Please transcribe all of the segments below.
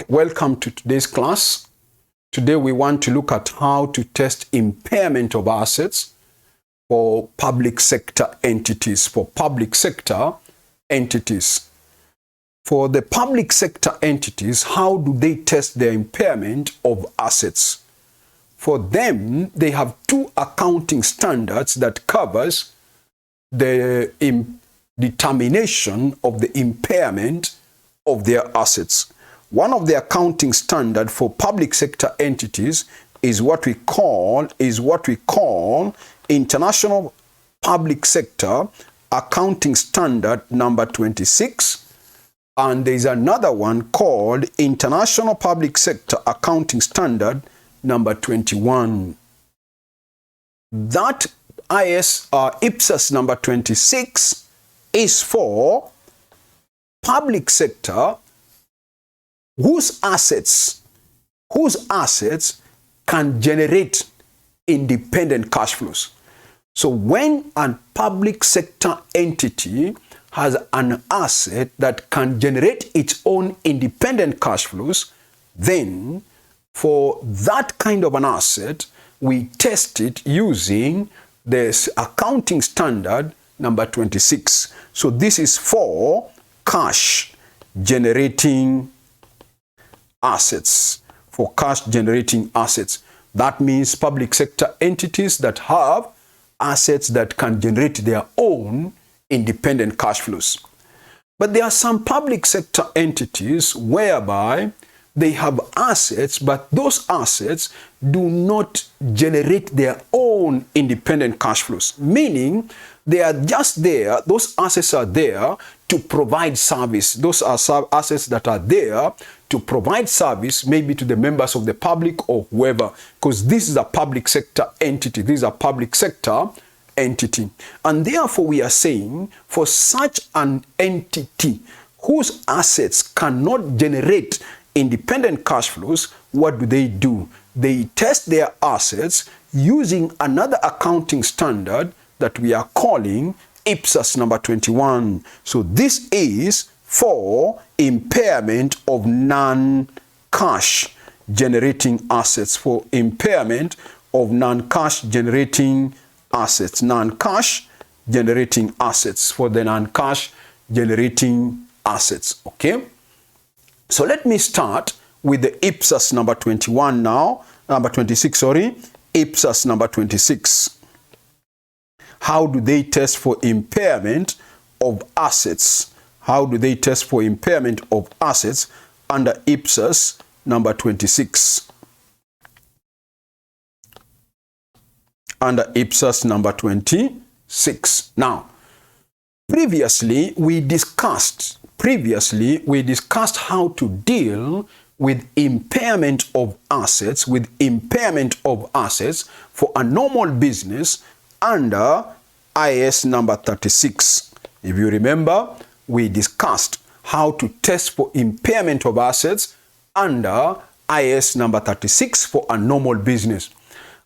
Okay, welcome to today's class. Today we want to look at how to test impairment of assets for public sector entities. For public sector entities. For the public sector entities, how do they test their impairment of assets? For them, they have two accounting standards that covers the determination of the impairment of their assets. One of the accounting standard for public sector entities is what we call International Public Sector Accounting Standard number 26, and there is another one called International Public Sector Accounting Standard number 21. That IPSAS number 26 is for public sector whose assets can generate independent cash flows. So when a public sector entity has an asset that can generate its own independent cash flows, then for that kind of an asset, we test it using this accounting standard number 26. So this is for cash generating assets. For cash generating assets. That means public sector entities that have assets that can generate their own independent cash flows. But there are some public sector entities whereby they have assets, but those assets do not generate their own independent cash flows. Meaning they are just there, those assets are there to provide service. Those are assets that are there to provide service, maybe to the members of the public or whoever, because this is a public sector entity. This is a public sector entity. And therefore we are saying for such an entity whose assets cannot generate independent cash flows, what do? They test their assets using another accounting standard that we are calling IPSAS number 21. So this is for impairment of non-cash generating assets. For impairment of non-cash generating assets. Non-cash generating assets. For the non-cash generating assets. Okay? So let me start with the IPSAS number 21 now. Number 26, sorry. IPSAS number 26. How do they test for impairment of assets? How do they test for impairment of assets under IPSAS number 26? Under IPSAS number 26. Now, previously we discussed how to deal with impairment of assets, for a normal business under IAS number 36. If you remember, we discussed how to test for impairment of assets under IAS number 36 for a normal business.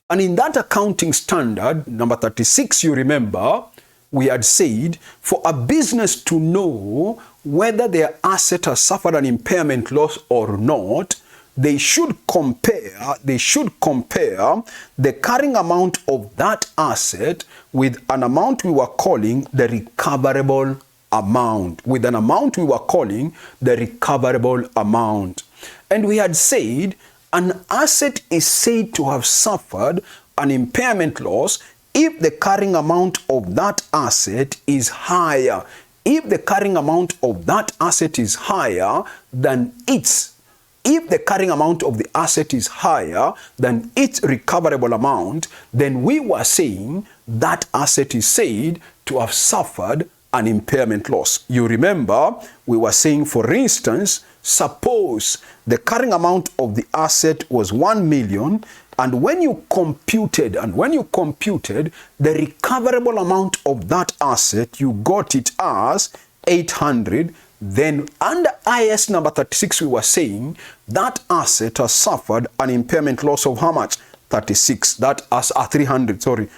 And in that accounting standard, number 36, you remember, we had said for a business to know whether their asset has suffered an impairment loss or not, they should compare the carrying amount of that asset with an amount we were calling the recoverable amount. And we had said an asset is said to have suffered an impairment loss if the carrying amount of that asset is higher. If the carrying amount of that asset is higher than its recoverable amount, then we were saying that asset is said to have suffered an impairment loss. You remember, we were saying, for instance, suppose the carrying amount of the asset was 1 million, and when you computed the recoverable amount of that asset, you got it as 800. Then under IAS number 36, we were saying that asset has suffered an impairment loss of how much? 36. That as 200, sorry.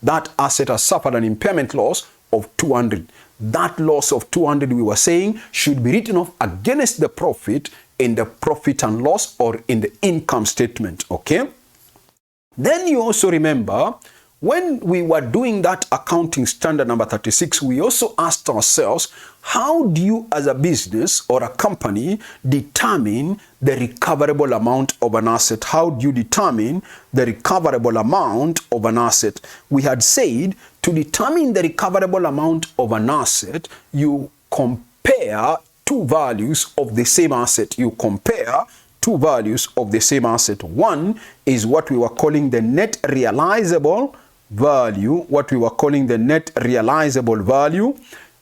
That asset has suffered an impairment loss of 200. That loss of 200, we were saying, should be written off against the profit in the profit and loss or in the income statement, okay? Then you also remember, when we were doing that accounting standard number 36, we also asked ourselves, how do you as a business or a company determine the recoverable amount of an asset? How do you determine the recoverable amount of an asset? We had said to determine the recoverable amount of an asset, you compare two values of the same asset. You compare two values of the same asset. One is what we were calling the net realizable value, what we were calling the net realizable value.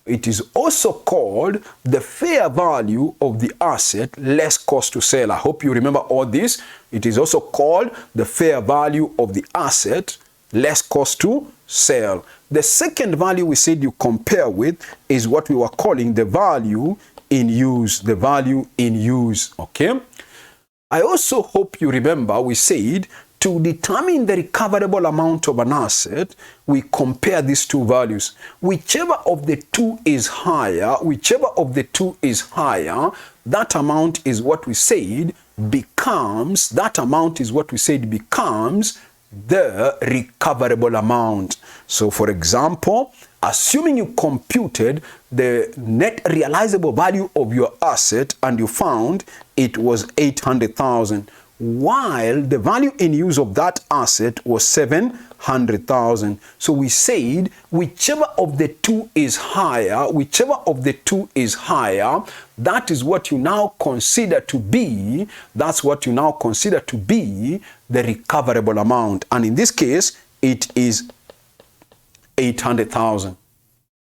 It is also called the fair value of the asset less cost to sell. I hope you remember all this. It is also called the fair value of the asset less cost to sell. The second value we said you compare with is what we were calling the value in use, the value in use, okay? I also hope you remember we said to determine the recoverable amount of an asset, we compare these two values. Whichever of the two is higher, that amount is what we said becomes, the recoverable amount. So for example, assuming you computed the net realizable value of your asset and you found it was 800,000, while the value in use of that asset was 700,000. So we said whichever of the two is higher, that is what you now consider to be, the recoverable amount. And in this case, it is 800,000.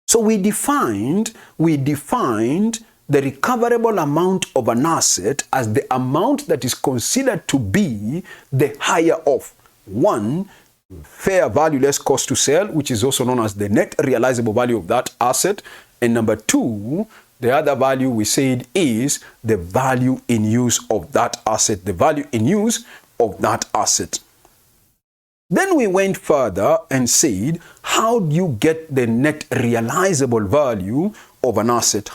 So we defined the recoverable amount of an asset as the amount that is considered to be the higher of, one, fair value less cost to sell, which is also known as the net realizable value of that asset, and number two, the other value we said is the value in use of that asset, Then we went further and said, how do you get the net realizable value of an asset?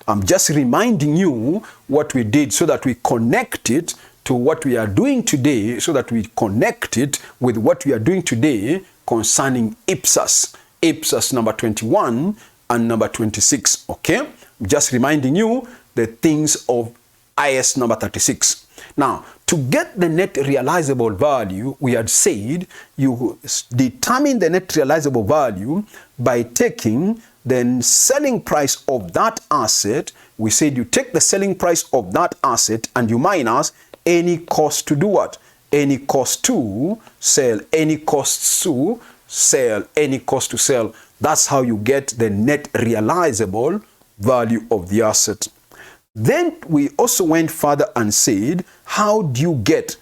I'm just reminding you what we did so that we connect it to what we are doing today, with what we are doing today concerning IPSAS number 21 and number 26, okay? I'm just reminding you the things of IS number 36. Now, to get the net realizable value, we had said you determine the net realizable value by taking the selling price of that asset. We said you take the selling price of that asset and you minus any cost to do what? Any cost to sell. That's how you get the net realizable value of the asset. Then we also went further and said, how do you get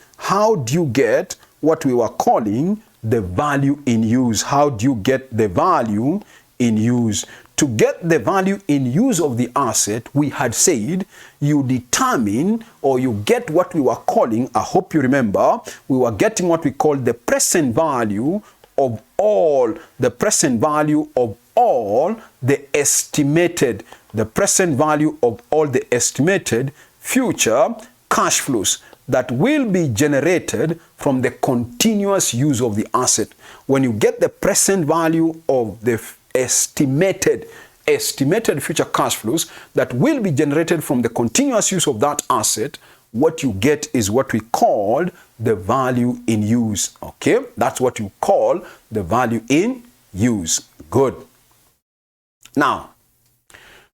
what we were calling the value in use? To get the value in use of the asset, we had said you determine, or you get what we were calling, I hope you remember, we were getting what we call the present value of all the estimated future cash flows that will be generated from the continuous use of the asset. When you get the present value of the estimated future cash flows that will be generated from the continuous use of that asset, what you get is what we call the value in use. Okay, that's what you call the value in use. Good. Now,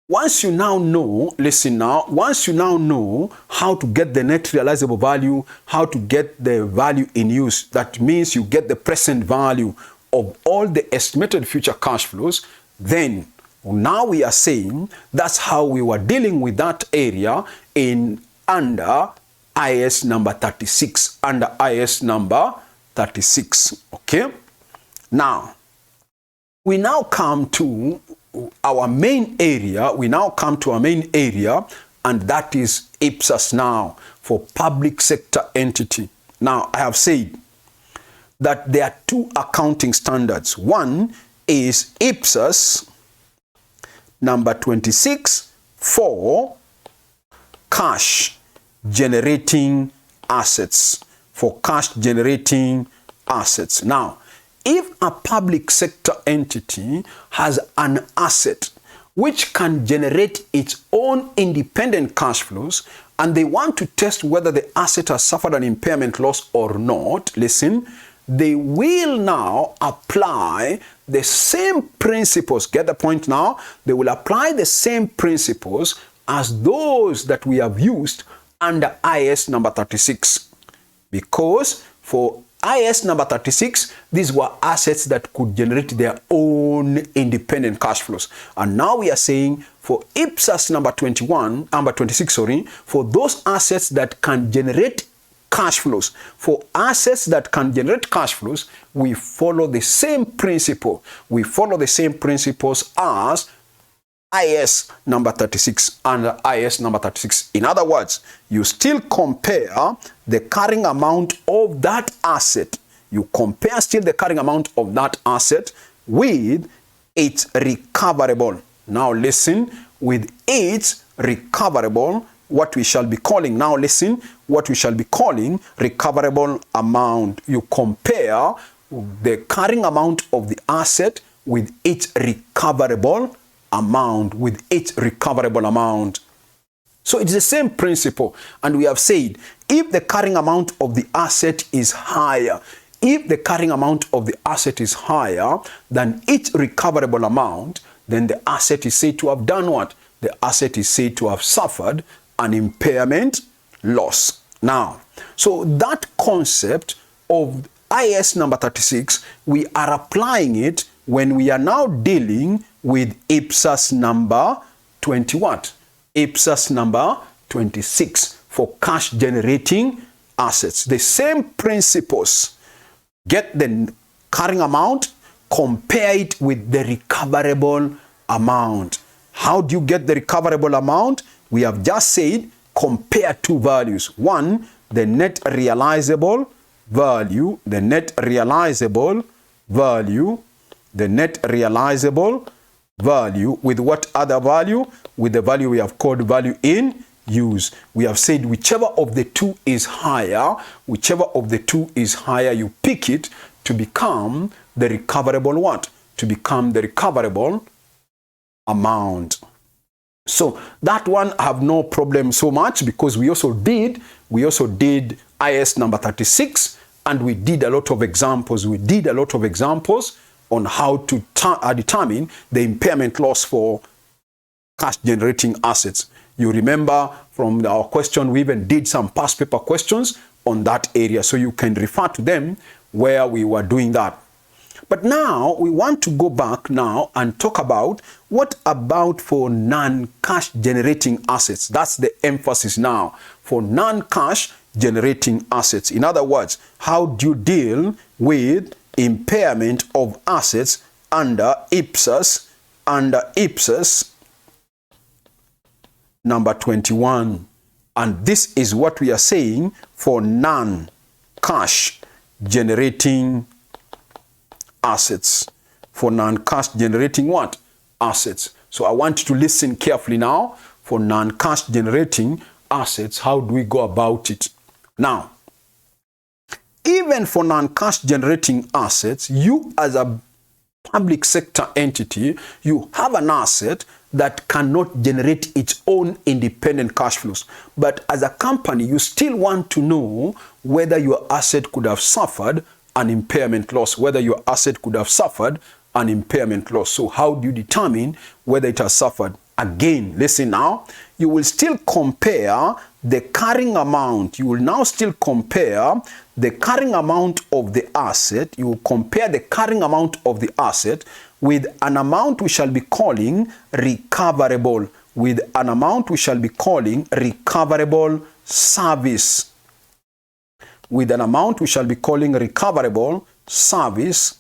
once you now know, once you now know how to get the net realizable value, how to get the value in use, that means you get the present value of all the estimated future cash flows, then now we are saying that's how we were dealing with that area under IS number 36. Okay? Now, we now come to our main area, and that is IPSAS now, for public sector entity. Now, I have said that there are two accounting standards. One is IPSAS number 26 for cash generating assets. For cash generating assets. Now, if a public sector entity has an asset which can generate its own independent cash flows, and they want to test whether the asset has suffered an impairment loss or not, listen, they will now apply the same principles. Get the point now? They will apply the same principles as those that we have used under IAS number 36. Because for IAS number 36, these were assets that could generate their own independent cash flows. And now we are saying for IPSAS number 26, for those assets that can generate cash flows, for assets that can generate cash flows, we follow the same principle. We follow the same principles as IAS number 36 and IAS number 36. In other words, you still compare the carrying amount of that asset. You compare still the carrying amount of that asset with its recoverable. Now listen, with its recoverable, what we shall be calling, now listen, what we shall be calling recoverable amount. You compare the carrying amount of the asset with its recoverable amount, with its recoverable amount. So it's the same principle, and we have said if the carrying amount of the asset is higher, if the carrying amount of the asset is higher than its recoverable amount, then the asset is said to have done what? The asset is said to have suffered an impairment loss. Now, so that concept of IAS number 36, we are applying it when we are now dealing with IPSAS number 20 what? IPSAS number 26 for cash generating assets. The same principles. Get the carrying amount, compare it with the recoverable amount. How do you get the recoverable amount? We have just said compare two values. One, the net realizable value, the net realizable value, the net realizable value with what other value? With the value we have called value in use. We have said whichever of the two is higher, whichever of the two is higher, you pick it to become the recoverable what? To become the recoverable amount. So that one I have no problem so much, because we also did IAS number 36, and we did a lot of examples. We did a lot of examples on how to determine the impairment loss for cash generating assets. You remember from our question, we even did some past paper questions on that area, so you can refer to them where we were doing that. But now we want to go back now and talk about what about for non-cash generating assets. That's the emphasis now, for non-cash generating assets. In other words, how do you deal with impairment of assets under IPSAS number 21? And this is what we are saying for non-cash generating assets. For non-cash generating what? Assets. So I want you to listen carefully now. For non-cash generating assets, how do we go about it? Now, even for non-cash generating assets, you as a public sector entity, you have an asset that cannot generate its own independent cash flows. But as a company, you still want to know whether your asset could have suffered an impairment loss, whether your asset could have suffered an impairment loss. So how do you determine whether it has suffered? Again, listen now, you will still compare the carrying amount. You will now still compare the carrying amount of the asset. You will compare the carrying amount of the asset with an amount we shall be calling recoverable, with an amount we shall be calling recoverable service, with an amount we shall be calling recoverable service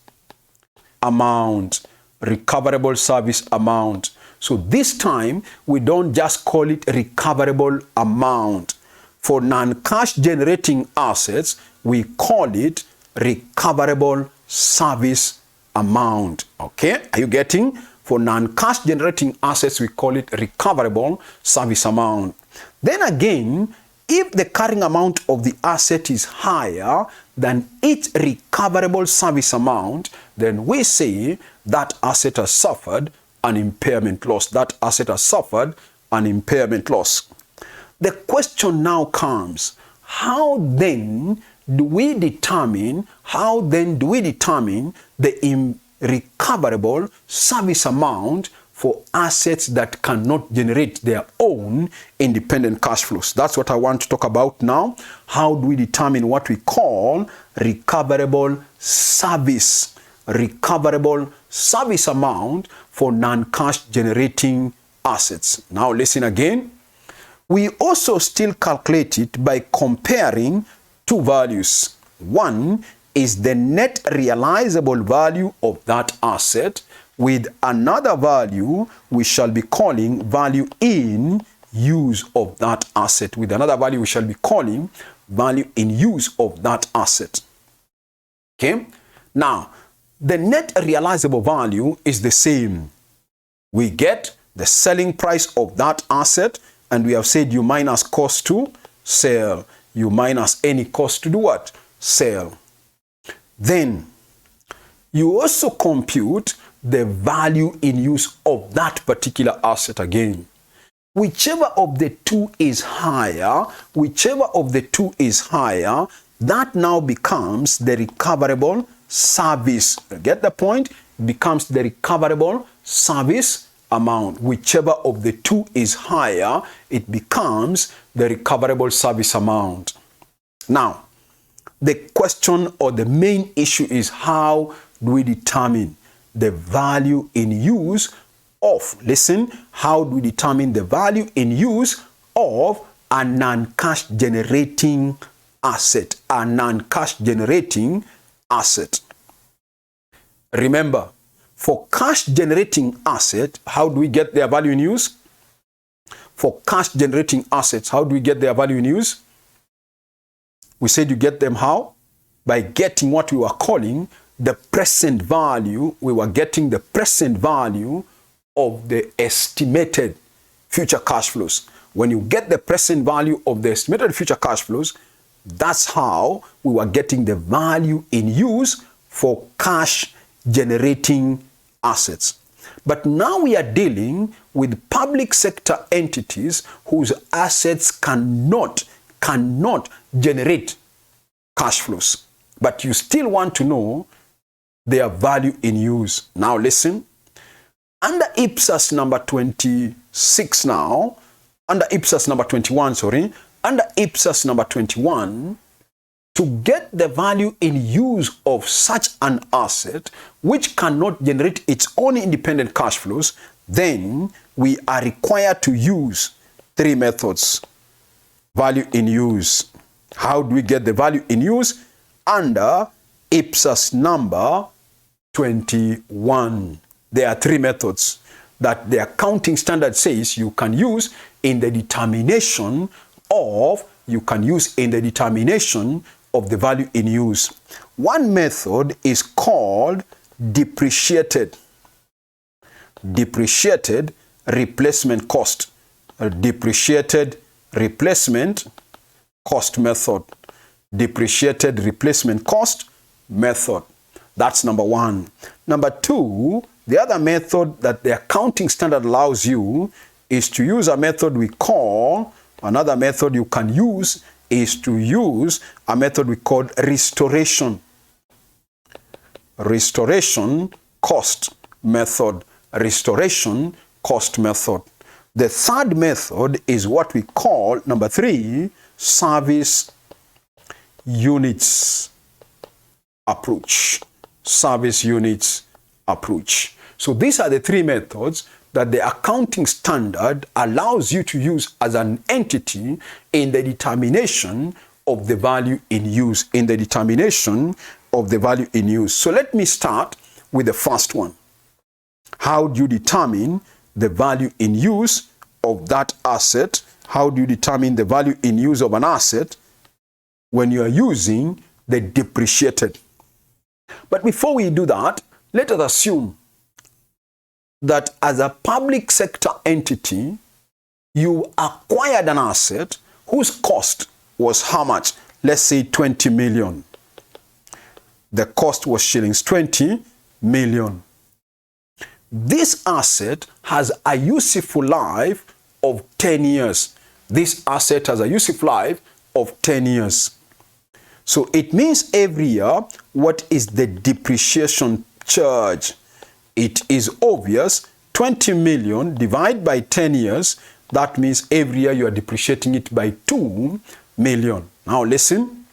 amount, recoverable service amount. So this time, we don't just call it recoverable amount. For non-cash generating assets, we call it recoverable service amount. Okay? Are you getting? For non-cash generating assets, we call it recoverable service amount. Then again, if the carrying amount of the asset is higher than its recoverable service amount, then we say that asset has suffered an impairment loss. That asset has suffered an impairment loss. The question now comes, how then do we determine the recoverable service amount for assets that cannot generate their own independent cash flows? That's what I want to talk about now. How do we determine what we call recoverable service amount for non-cash generating assets? Now listen again. We also still calculate it by comparing two values. One is the net realizable value of that asset with another value we shall be calling value in use of that asset. With another value we shall be calling value in use of that asset. Okay? Now, the net realizable value is the same. We get the selling price of that asset, and we have said you minus cost to sell. You minus any cost to do what? Sell. Then, you also compute the value in use of that particular asset again. Whichever of the two is higher, that now becomes the recoverable service. Get the point? It becomes the recoverable service amount. Whichever of the two is higher, it becomes the recoverable service amount. Now, the question or the main issue is, how do we determine the value in use of, listen, how do we determine the value in use of a non-cash generating asset? A non-cash generating asset. Remember, for cash generating asset, how do we get their value in use? For cash generating assets, how do we get their value in use? We said you get them how? By getting what we were calling the present value. We were getting the present value of the estimated future cash flows. When you get the present value of the estimated future cash flows, that's how we were getting the value in use for cash generating assets. But now we are dealing with public sector entities whose assets cannot generate cash flows. But you still want to know their value in use. Now listen, under IPSAS number 26 now, under IPSAS number 21, under IPSAS number 21, to get the value in use of such an asset which cannot generate its own independent cash flows, then we are required to use three methods. Value in use. How do we get the value in use? Under IPSAS number 21. There are three methods that the accounting standard says you can use in the determination of, the value in use. One method is called depreciated. Depreciated replacement cost. A depreciated replacement cost method. Depreciated replacement cost method. That's number one. Number two, the other method that the accounting standard allows you is to use a method we call, another method you can use is to use a method we call restoration. Restoration cost method. Restoration cost method. The third method is what we call, number three, service units approach. Service units approach. So these are the three methods that the accounting standard allows you to use as an entity in the determination of the value in use. In the determination of the value in use. So let me start with the first one. How do you determine the value in use of that asset? How do you determine the value in use of an asset when you are using the depreciated? But before we do that, let us assume that as a public sector entity, you acquired an asset whose cost was how much? Let's say 20 million. The cost was shillings 20 million. This asset has a useful life of 10 years. This asset has a useful life of 10 years. So it means every year, what is the depreciation charge? It is obvious, 20 million divided by 10 years, that means every year you are depreciating it by 2 million. Now listen,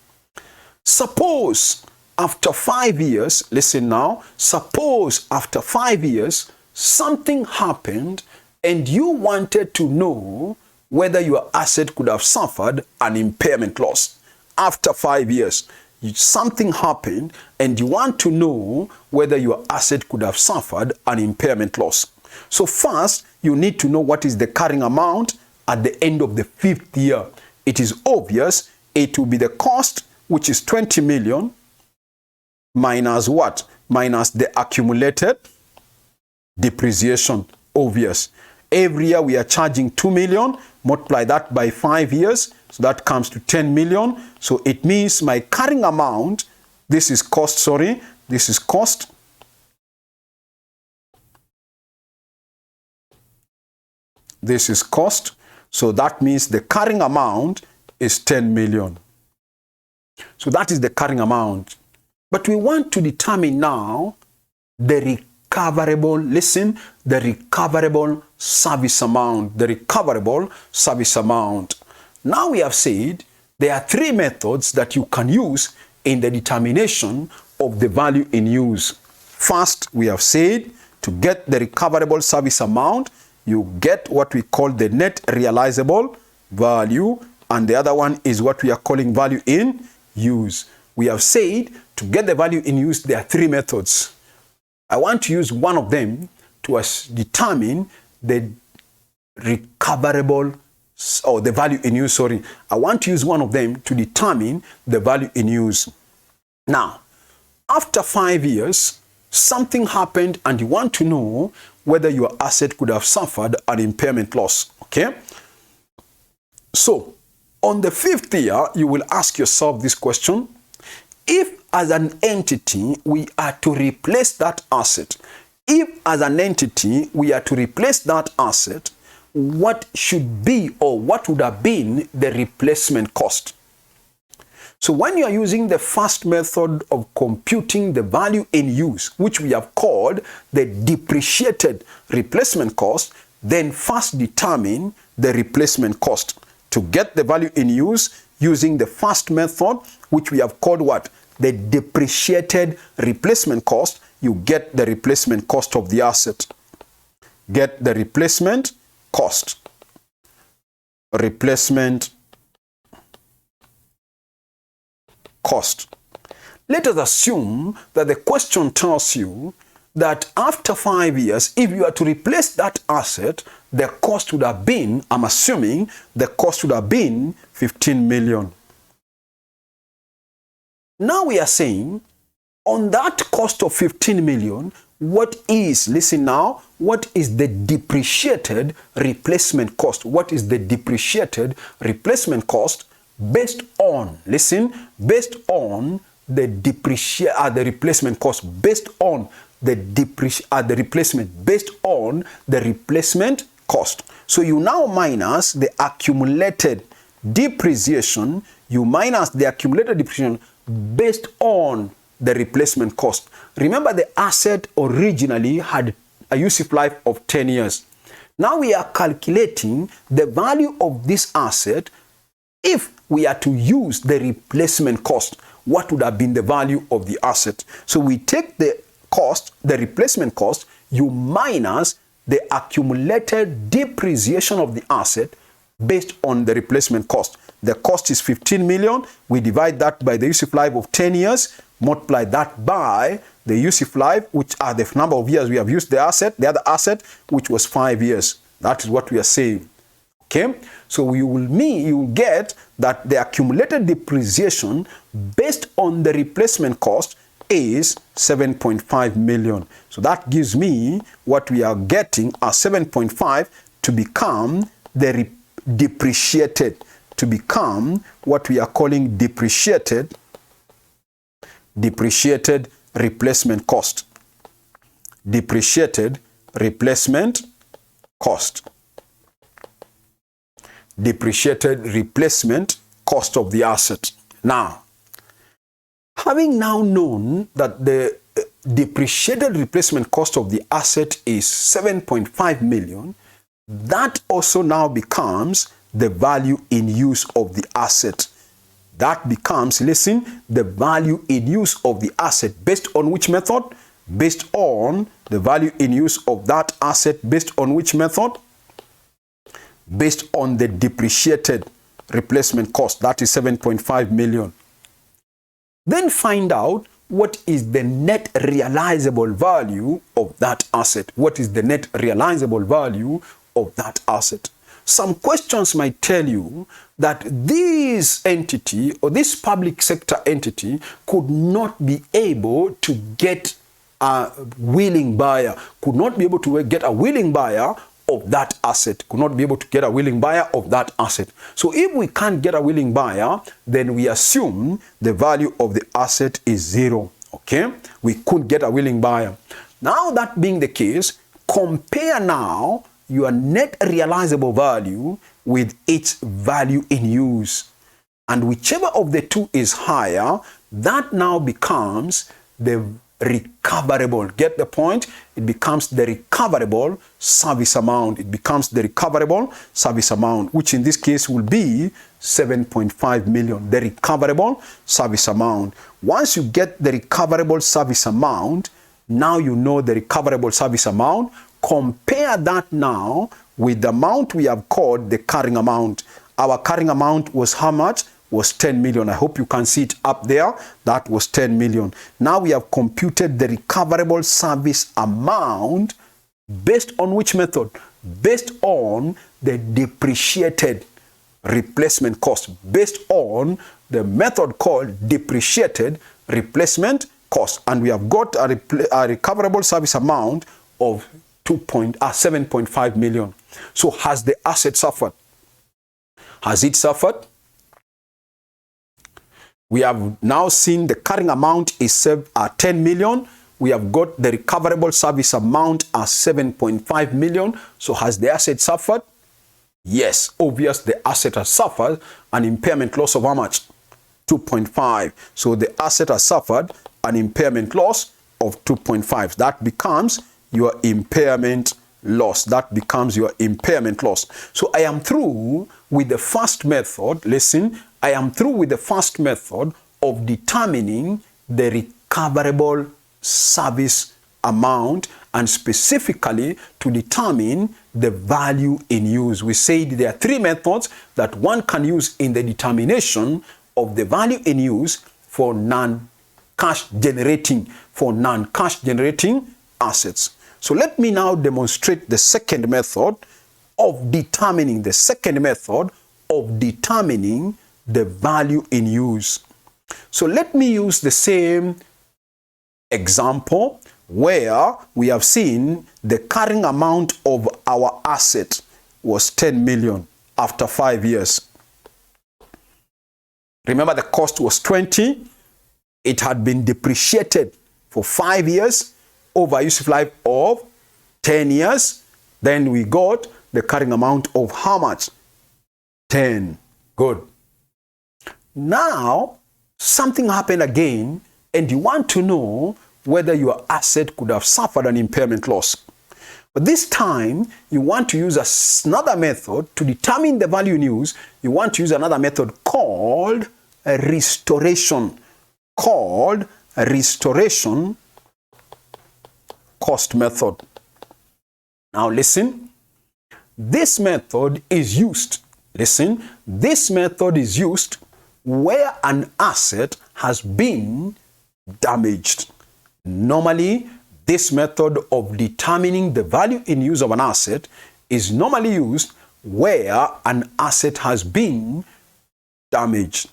suppose after 5 years, listen now, suppose after 5 years, something happened and you wanted to know whether your asset could have suffered an impairment loss. After 5 years, something happened and you want to know whether your asset could have suffered an impairment loss. So first, you need to know what is the carrying amount at the end of the 5th year. It is obvious, it will be the cost, which is 20 million, minus what? Minus the accumulated depreciation. Obvious. Every year we are charging 2 million, multiply that by 5 years, so that comes to 10 million. So it means my carrying amount, this is cost, sorry, this is cost. This is cost. So that means the carrying amount is 10 million. So that is the carrying amount. But we want to determine now the recoverable, listen, the recoverable service amount, the recoverable service amount. Now we have said there are 3 methods that you can use in the determination of the value in use. First, we have said to get the recoverable service amount, you get what we call the net realizable value, and the other one is what we are calling value in use. We have said to get the value in use, there are 3 methods. I want to use one of them to determine the recoverable, or the value in use, sorry. I want to use one of them to determine the value in use. Now, after 5 years, something happened and you want to know whether your asset could have suffered an impairment loss, okay? So, on the 5th year, you will ask yourself this question. If as an entity, we are to replace that asset, if as an entity, we are to replace that asset, what should be or what would have been the replacement cost? So when you are using the first method of computing the value in use, which we have called the depreciated replacement cost, then first determine the replacement cost. To get the value in use using the first method, which we have called what? The depreciated replacement cost, you get the replacement cost of the asset. Get the replacement cost. Replacement cost. Let us assume that the question tells you that after 5 years, if you are to replace that asset, the cost would have been, I'm assuming, the cost would have been 15 million. Now we are saying, on that cost of 15 million, what is, listen now, what is the depreciated replacement cost? What is the depreciated replacement cost based on, listen, based on the replacement cost, based on the replacement, based on the replacement cost. So you now minus the accumulated depreciation, you minus the accumulated depreciation based on the replacement cost. Remember, the asset originally had a useful life of 10 years. Now we are calculating the value of this asset. If we are to use the replacement cost, what would have been the value of the asset? So we take the cost, the replacement cost, you minus the accumulated depreciation of the asset based on the replacement cost. The cost is 15 million. We divide that by the useful life of 10 years, multiply that by the useful life, which are the number of years we have used the asset, the other asset, which was 5 years. That is what we are saying. Okay? So you will get that the accumulated depreciation based on the replacement cost is 7.5 million. So that gives me what we are getting as 7.5 to become the depreciated, to become what we are calling depreciated replacement cost. Depreciated replacement cost. Depreciated replacement cost of the asset. Now, having now known that the depreciated replacement cost of the asset is 7.5 million, that also now becomes the value in use of the asset. That becomes, listen, the value in use of the asset. Based on which method? Based on the value in use of that asset. Based on which method? Based on the depreciated replacement cost. That is 7.5 million. Then find out what is the net realizable value of that asset. What is the net realizable value of that asset? Some questions might tell you that this entity or this public sector entity could not be able to get a willing buyer, could not be able to get a willing buyer of that asset, could not be able to get a willing buyer of that asset. So if we can't get a willing buyer, then we assume the value of the asset is zero. Okay? We couldn't get a willing buyer. Now that being the case, compare now your net realizable value with its value in use. And whichever of the two is higher, that now becomes the recoverable. Get the point? It becomes the recoverable service amount. It becomes the recoverable service amount, which in this case will be 7.5 million. The recoverable service amount. Once you get the recoverable service amount, now you know the recoverable service amount. Compare that now with the amount we have called the carrying amount. Our carrying amount was how much? Was 10 million. I hope you can see it up there. That was 10 million. Now we have computed the recoverable service amount based on which method? Based on the depreciated replacement cost. Based on the method called depreciated replacement cost. And we have got a recoverable service amount of 7.5 million. So has the asset suffered? Has it suffered? We have now seen the carrying amount is 10 million. We have got the recoverable service amount as 7.5 million. So has the asset suffered? Yes, obvious the asset has suffered an impairment loss of how much? 2.5. So the asset has suffered an impairment loss of 2.5. That becomes your impairment loss. That becomes your impairment loss. So I am through with the first method. Listen, I am through with the first method of determining the recoverable service amount, and specifically to determine the value in use. We said there are three methods that one can use in the determination of the value in use for non-cash generating assets. So let me now demonstrate the second method of determining the value in use. So let me use the same example where we have seen the carrying amount of our asset was 10 million after 5 years. Remember, the cost was 20. It had been depreciated for 5 years over a useful life of 10 years. Then we got the carrying amount of how much? 10. Good. Now, something happened again, and you want to know whether your asset could have suffered an impairment loss. But this time, you want to use another method to determine the value in use. You want to use another method called a restoration. Cost method. Now listen, this method is used. Listen, this method is used where an asset has been damaged. Normally, this method of determining the value in use of an asset is normally used where an asset has been damaged.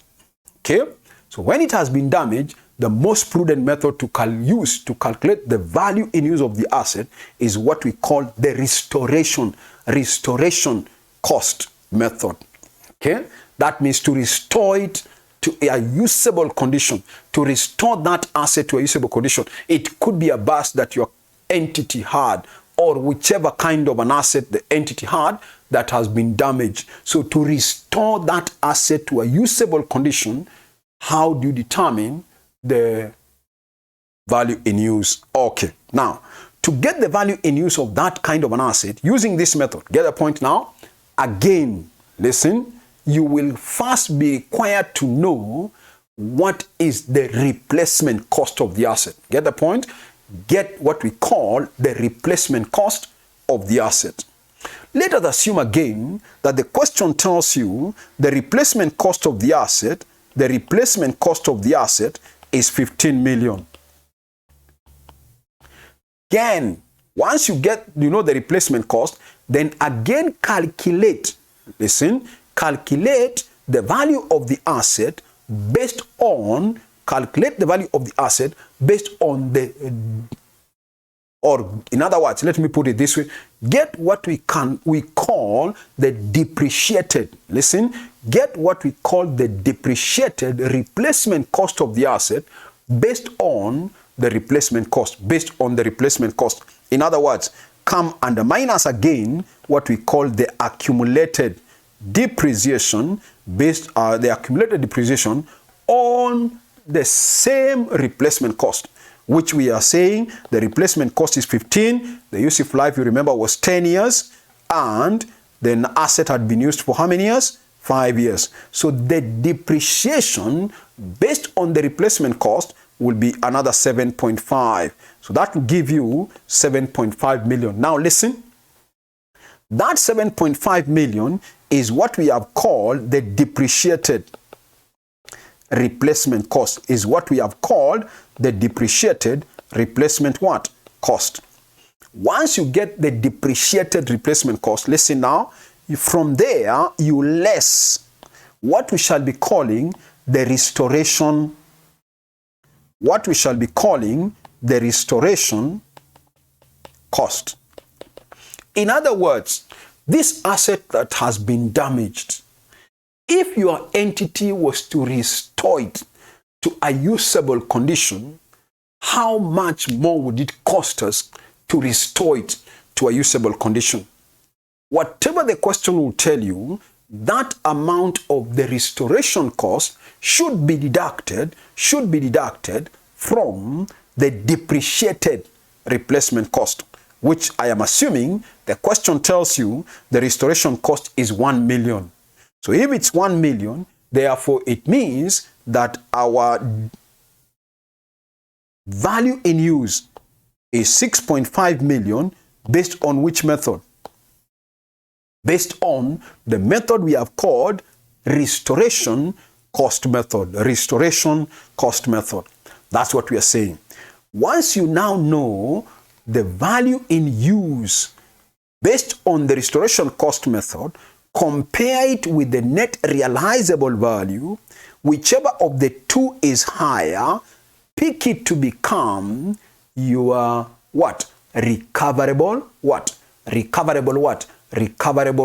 Okay? So when it has been damaged, the most prudent method to use to calculate the value in use of the asset is what we call the restoration cost method. Okay? That means to restore it to a usable condition, to restore that asset to a usable condition. It could be a bus that your entity had, or whichever kind of an asset the entity had that has been damaged. So to restore that asset to a usable condition, how do you determine the value in use? Okay, now, to get the value in use of that kind of an asset using this method, get the point now? Again, listen, you will first be required to know what is the replacement cost of the asset. Get the point? Get what we call the replacement cost of the asset. Let us assume again that the question tells you the replacement cost of the asset, is 15 million. Again, once you know the replacement cost, then again calculate the value of the asset based on or in other words, let me put it this way, get what we call the depreciated. Listen, get what we call the depreciated replacement cost of the asset based on the replacement cost. In other words, come and minus again what we call the accumulated depreciation on the same replacement cost, which we are saying the replacement cost is 15. The useful life, you remember, was 10 years, and the asset had been used for how many years? 5 years. So the depreciation based on the replacement cost will be another 7.5. So that will give you 7.5 million. Now listen, that 7.5 million is what we have called the depreciated replacement cost, cost. Once you get the depreciated replacement cost, listen now, from there you less what we shall be calling the restoration cost. In other words, this asset that has been damaged, if your entity was to restore it to a usable condition, how much more would it cost us to restore it to a usable condition? Whatever the question will tell you, that amount of the restoration cost should be deducted from the depreciated replacement cost, which I am assuming the question tells you the restoration cost is 1 million. So if it's 1 million, therefore it means that our value in use is 6.5 million based on which method? Based on the method we have called restoration cost method. That's what we are saying. Once you now know the value in use based on the restoration cost method, compare it with the net realizable value, whichever of the two is higher, pick it to become your what? Recoverable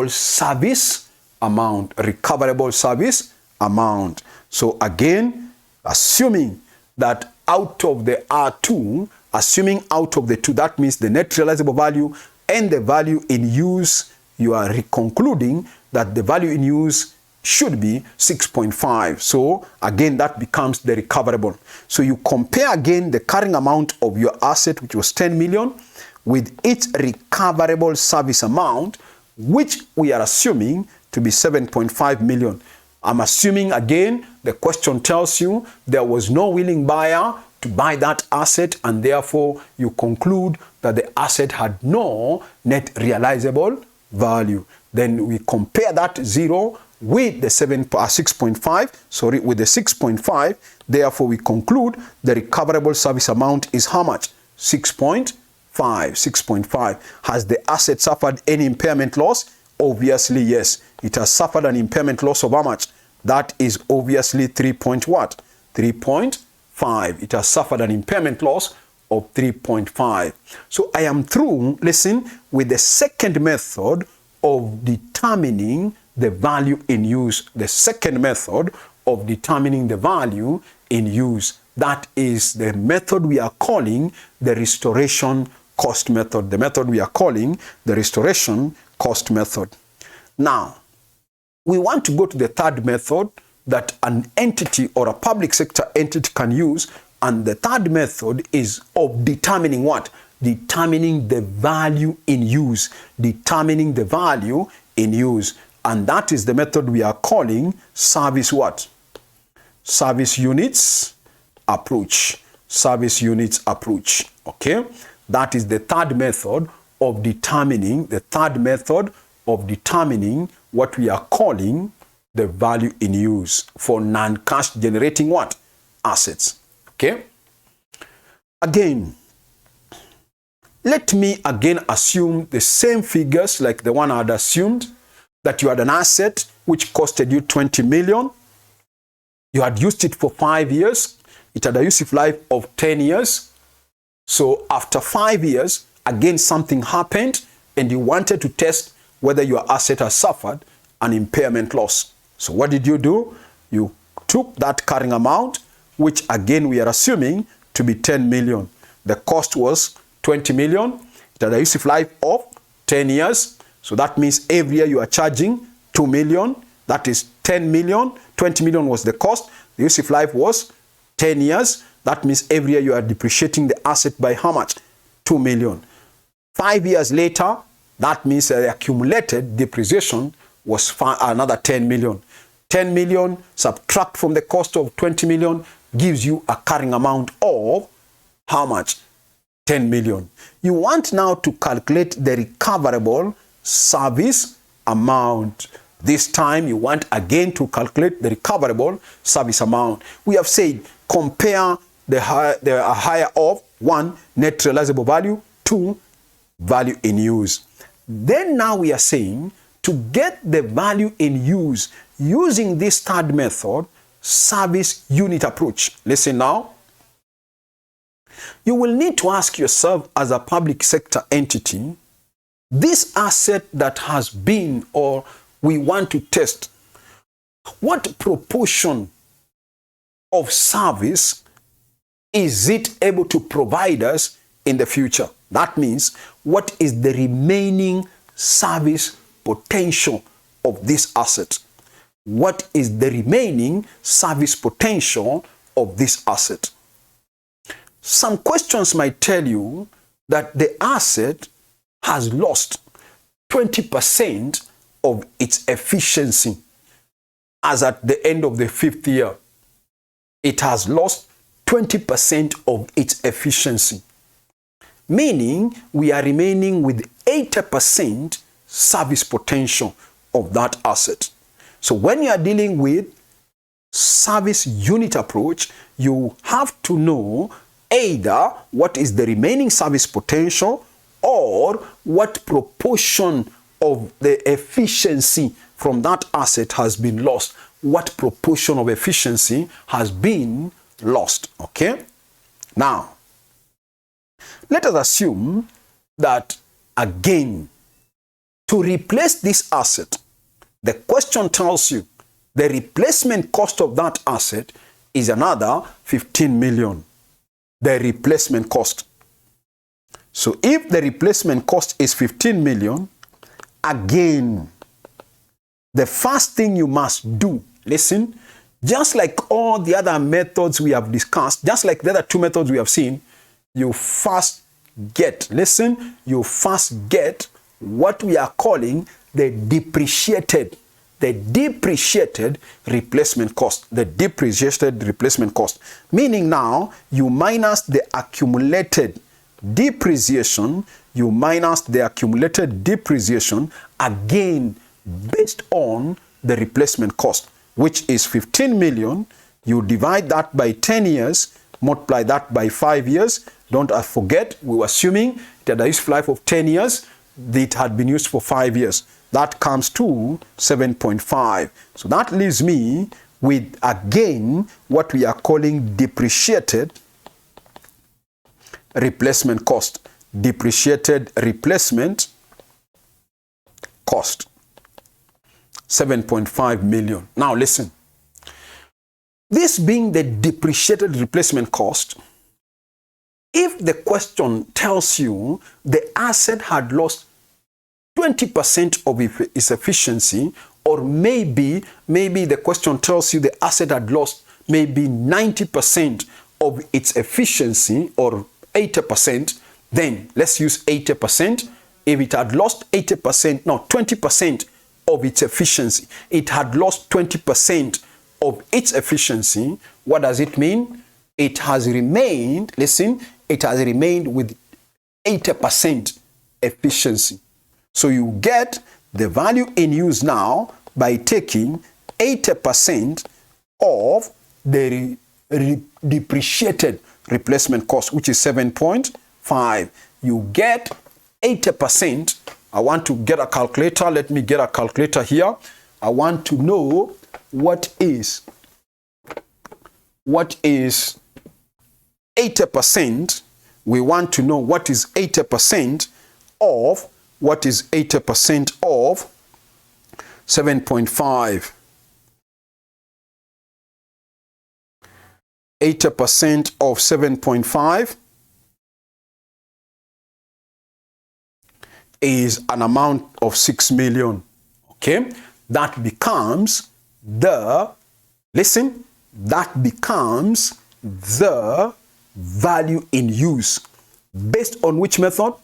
service amount. So again, assuming that out of the R2, that means the net realizable value and the value in use, you are concluding that the value in use should be 6.5. So again, that becomes the recoverable. So you compare again the carrying amount of your asset, which was 10 million, with its recoverable service amount, which we are assuming to be 7.5 million. I'm assuming again, the question tells you there was no willing buyer to buy that asset, and therefore you conclude that the asset had no net realizable value. Then we compare that 0 with the 6.5, therefore we conclude the recoverable service amount is how much? 6.5. Has the asset suffered any impairment loss? Obviously, yes. It has suffered an impairment loss of how much? That is obviously 3.5. 3.5. It has suffered an impairment loss of 3.5. So I am through, listen, with the second method of determining the value in use. The second method of determining the value in use. That is the method we are calling the restoration cost method. The method we are calling the restoration cost method. Now, we want to go to the third method that an entity or a public sector entity can use. And the third method is of determining what? Determining the value in use. Determining the value in use. And that is the method we are calling service what? Service units approach. Service units approach. Okay? That is the third method of determining, what we are calling the value in use for non-cash generating what? Assets. Okay? Again, let me again assume the same figures like the one I had assumed, that you had an asset which costed you 20 million. You had used it for 5 years. It had a useful life of 10 years. So after 5 years, again something happened and you wanted to test whether your asset has suffered an impairment loss. So what did you do? You took that carrying amount, which again we are assuming to be 10 million. The cost was 20 million. It had a useful life of 10 years. So that means every year you are charging 2 million. That is 10 million. 20 million was the cost. The useful life was 10 years. That means every year you are depreciating the asset by how much? 2 million. 5 years later, that means the accumulated depreciation was another 10 million. 10 million subtract from the cost of 20 million gives you a carrying amount of how much? 10 million. You want now to calculate the recoverable service amount. This time you want again to calculate the recoverable service amount. We have said compare the higher of 1, net realizable value, 2, value in use. Then now we are saying to get the value in use using this third method, service unit approach. Listen now. You will need to ask yourself as a public sector entity, this asset that has been or we want to test, what proportion of service is it able to provide us in the future? That means, what is the remaining service potential of this asset? What is the remaining service potential of this asset? Some questions might tell you that the asset has lost 20% of its efficiency as at the end of the 5th year. It has lost 20% of its efficiency. Meaning we are remaining with 80% service potential of that asset. So when you are dealing with service unit approach, you have to know either what is the remaining service potential or what proportion of the efficiency from that asset has been lost. What proportion of efficiency has been lost. Okay? Now, let us assume that again, to replace this asset, the question tells you the replacement cost of that asset is another 15 million. The replacement cost. So if the replacement cost is 15 million, again, the first thing you must do, listen, just like all the other methods we have discussed, just like the other two methods we have seen, you first get, listen, you first get what we are calling the depreciated replacement cost. The depreciated replacement cost. Meaning now, you minus the accumulated depreciation, again, based on the replacement cost, which is 15 million. You divide that by 10 years, multiply that by 5 years. Don't forget, we were assuming it had a useful life of 10 years. It had been used for 5 years. That comes to 7.5. So that leaves me with, again, what we are calling depreciated replacement cost. Depreciated replacement cost. 7.5 million. Now listen. This being the depreciated replacement cost, if the question tells you the asset had lost 20% of its efficiency, or maybe the question tells you the asset had lost maybe 90% of its efficiency, or 80%, then let's use 80%. If it had lost 80%, no, 20% of its efficiency, it had lost 20% of its efficiency, what does it mean? It has remained, listen, it has remained with 80% efficiency. So you get the value in use now by taking 80% of the depreciated replacement cost, which is 7.5. You get 80%. I want to get a calculator. Let me get a calculator here. I want to know what is 80%. We want to know what is 80% of 7.5. 80% of 7.5 is an amount of 6 million. Okay, that becomes the, listen, that becomes the value in use. Based on which method?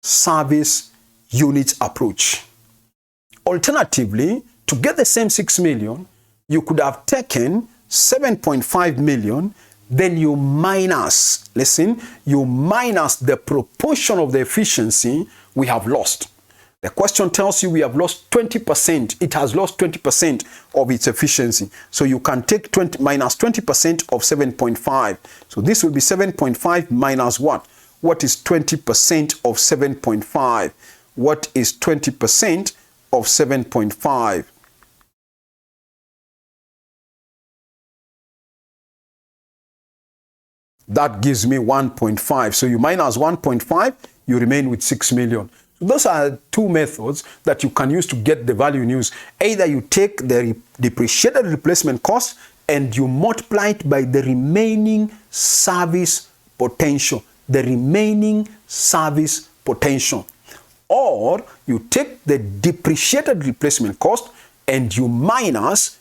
Service unit approach. Alternatively, to get the same 6 million, you could have taken 7.5 million, then you minus, listen, you minus the proportion of the efficiency we have lost. The question tells you we have lost 20%. It has lost 20% of its efficiency. So you can take minus 20% of 7.5. So this will be 7.5 minus what? What is 20% of 7.5? What is 20% of 7.5? That gives me 1.5. So you minus 1.5, you remain with 6 million. Those are two methods that you can use to get the value in use. Either you take the depreciated replacement cost and you multiply it by the remaining service potential. The remaining service potential. Or you take the depreciated replacement cost and you minus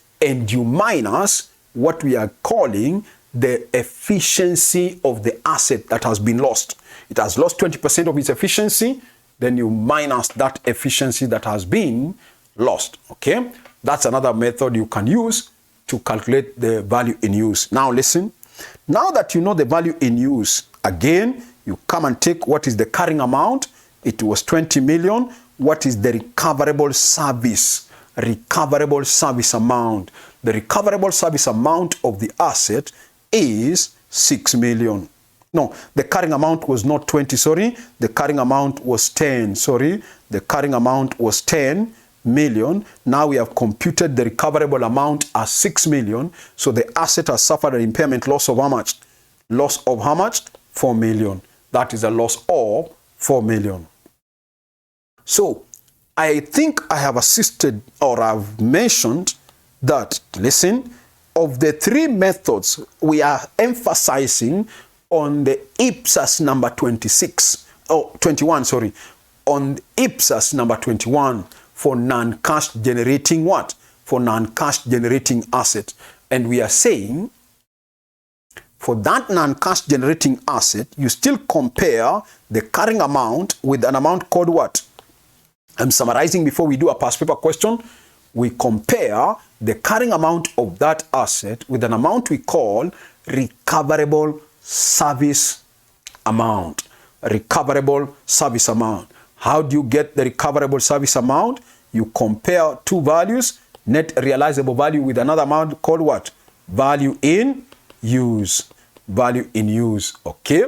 what we are calling the efficiency of the asset that has been lost. It has lost 20% of its efficiency, then you minus that efficiency that has been lost. Okay, that's another method you can use to calculate the value in use. Now listen, now that you know the value in use, again, you come and take what is the carrying amount. It was 20 million. What is the recoverable service? Recoverable service amount. The recoverable service amount of the asset is 6 million. No, the carrying amount was not 20, sorry. The carrying amount was 10, sorry. The carrying amount was 10 million. Now we have computed the recoverable amount as 6 million. So the asset has suffered an impairment loss of how much? Loss of how much? 4 million. That is a loss of 4 million. So I think I have assisted, or I've mentioned that, listen, of the three methods, we are emphasizing on the IPSAS number 21, sorry, on IPSAS number 21 for non-cash generating what? For non-cash generating asset. And we are saying for that non-cash generating asset, you still compare the carrying amount with an amount called what? I'm summarizing before we do a past paper question. We compare the carrying amount of that asset with an amount we call recoverable service amount. Recoverable service amount. How do you get the recoverable service amount? You compare two values, net realizable value with another amount called what? Value in use. Value in use. Okay?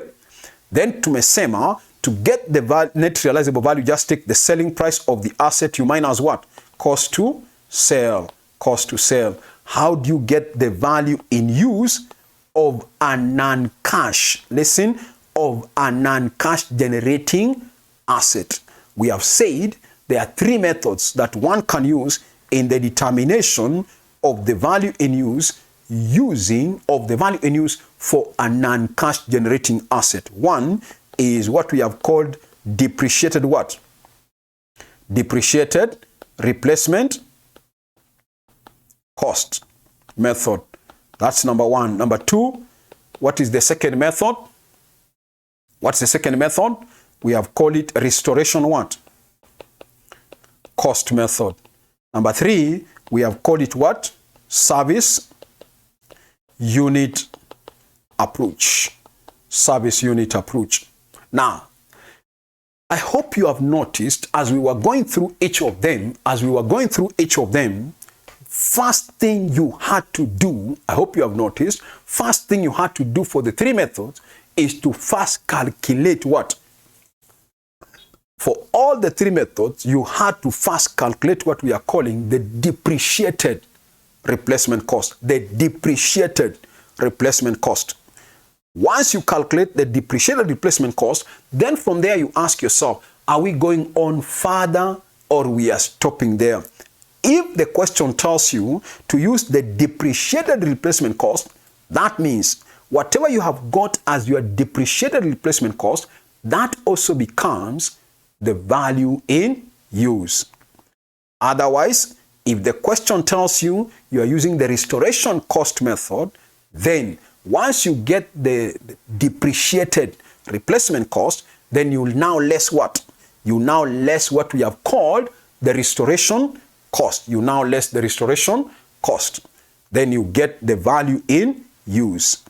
Then tumesema, to get the net realizable value, just take the selling price of the asset you minus what? Cost to sell. cost to sell. How do you get the value in use of a non-cash, listen, of a non-cash generating asset? We have said there are three methods that one can use in the determination of the value in use for a non-cash generating asset. One is what we have called depreciated what? Depreciated replacement cost method. That's number one. Number two, what is the second method? What's the second method? We have called it restoration what? Cost method. Number three, we have called it what? Service unit approach. Service unit approach. Now, I hope you have noticed as we were going through each of them, first thing you had to do, I hope you have noticed, first thing you had to do for the three methods is to first calculate what? For all the three methods, you had to first calculate what we are calling the depreciated replacement cost. The depreciated replacement cost. Once you calculate the depreciated replacement cost, then from there you ask yourself, are we going on further or we are stopping there? If the question tells you to use the depreciated replacement cost, that means whatever you have got as your depreciated replacement cost, that also becomes the value in use. Otherwise, if the question tells you you are using the restoration cost method, then once you get the depreciated replacement cost, then you will now less what? You now less what we have called the restoration cost. You now less the restoration cost. Then you get the value in use.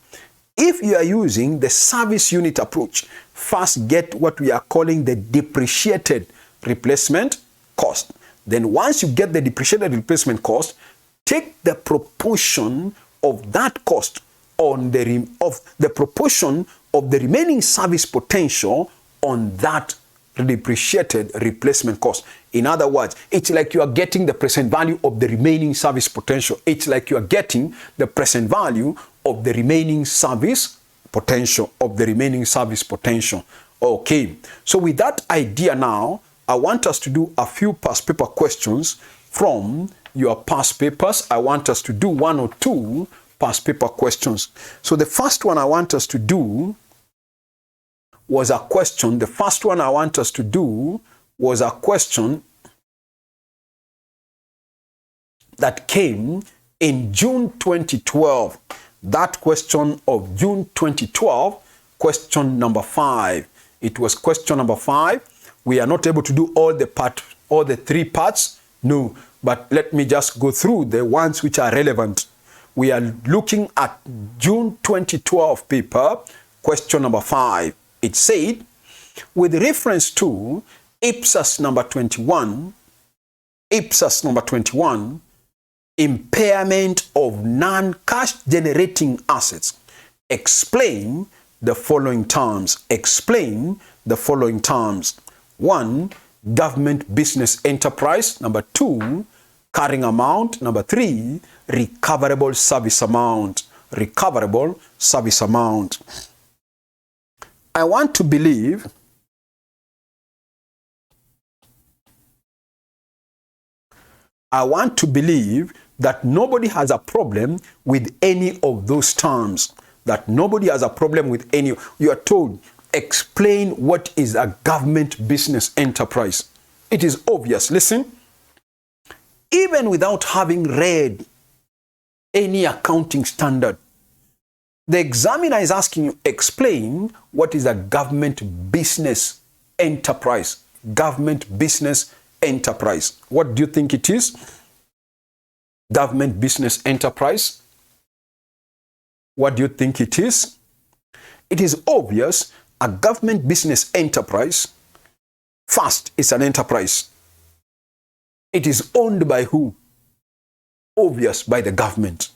If you are using the service unit approach, first get what we are calling the depreciated replacement cost. Then once you get the depreciated replacement cost, take the proportion of that cost on the proportion of the remaining service potential on that depreciated replacement cost. In other words, it's like you are getting the present value of the remaining service potential. It's like you are getting the present value of the remaining service potential, Okay, so with that idea now, I want us to do a few past paper questions from your past papers. I want us to do one or two past paper questions. So the first one I want us to do was a question. The first one I want us to do was a question that came in June 2012. That question of June 2012, question number 5. It was question number 5. We are not able to do all the three parts. No, but let me just go through the ones which are relevant. We are looking at June 2012 paper, question number 5. It said, with reference to IPSAS number 21, impairment of non-cash generating assets, explain the following terms. 1, government business enterprise. Number 2, carrying amount. Number 3, recoverable service amount. I want to believe that nobody has a problem with any of those terms. You are told, explain what is a government business enterprise. It is obvious. Listen, even without having read any accounting standard, the examiner is asking you, explain what is a government business enterprise. Government business enterprise. What do you think it is? Government business enterprise. What do you think it is? It is obvious a government business enterprise, first, is an enterprise. It is owned by who? Obvious, by the government.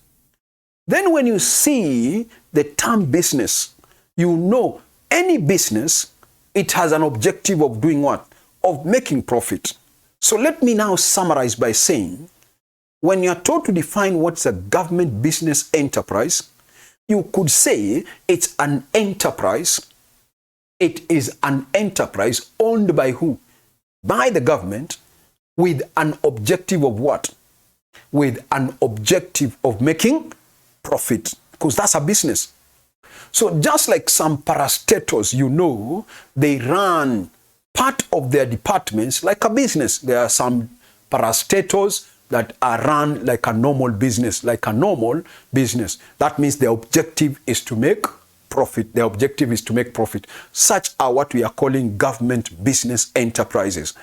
Then when you see the term business, you know any business, it has an objective of doing what? Of making profit. So let me now summarize by saying When you are told to define what's a government business enterprise, you could say it's an enterprise. It is an enterprise owned by who? By the government, with an objective of what? With an objective of making profit, because that's a business. So just like some parastatals, they run part of their departments like a business. There are some parastatals that are run like a normal business, That means the objective is to make profit. The objective is to make profit. Such are what we are calling government business enterprises.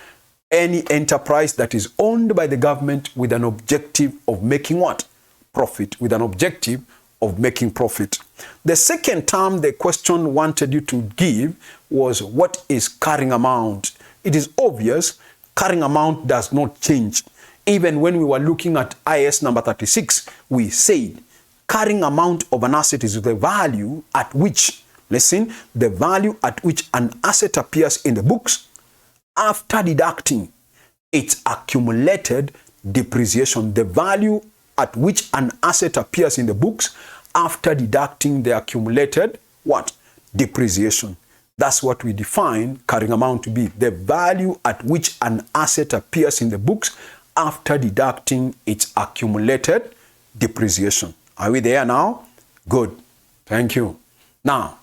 Any enterprise that is owned by the government with an objective of making what? Profit. With an objective of making profit. The second term the question wanted you to give was, what is carrying amount? It is obvious carrying amount does not change. Even when we were looking at IS number 36, we said carrying amount of an asset is the value at which, listen, the value at which an asset appears in the books after deducting its accumulated depreciation. The value at which an asset appears in the books after deducting the accumulated what? Depreciation. That's what we define carrying amount to be. The value at which an asset appears in the books after deducting its accumulated depreciation. Are we there now? Good. Thank you. Now,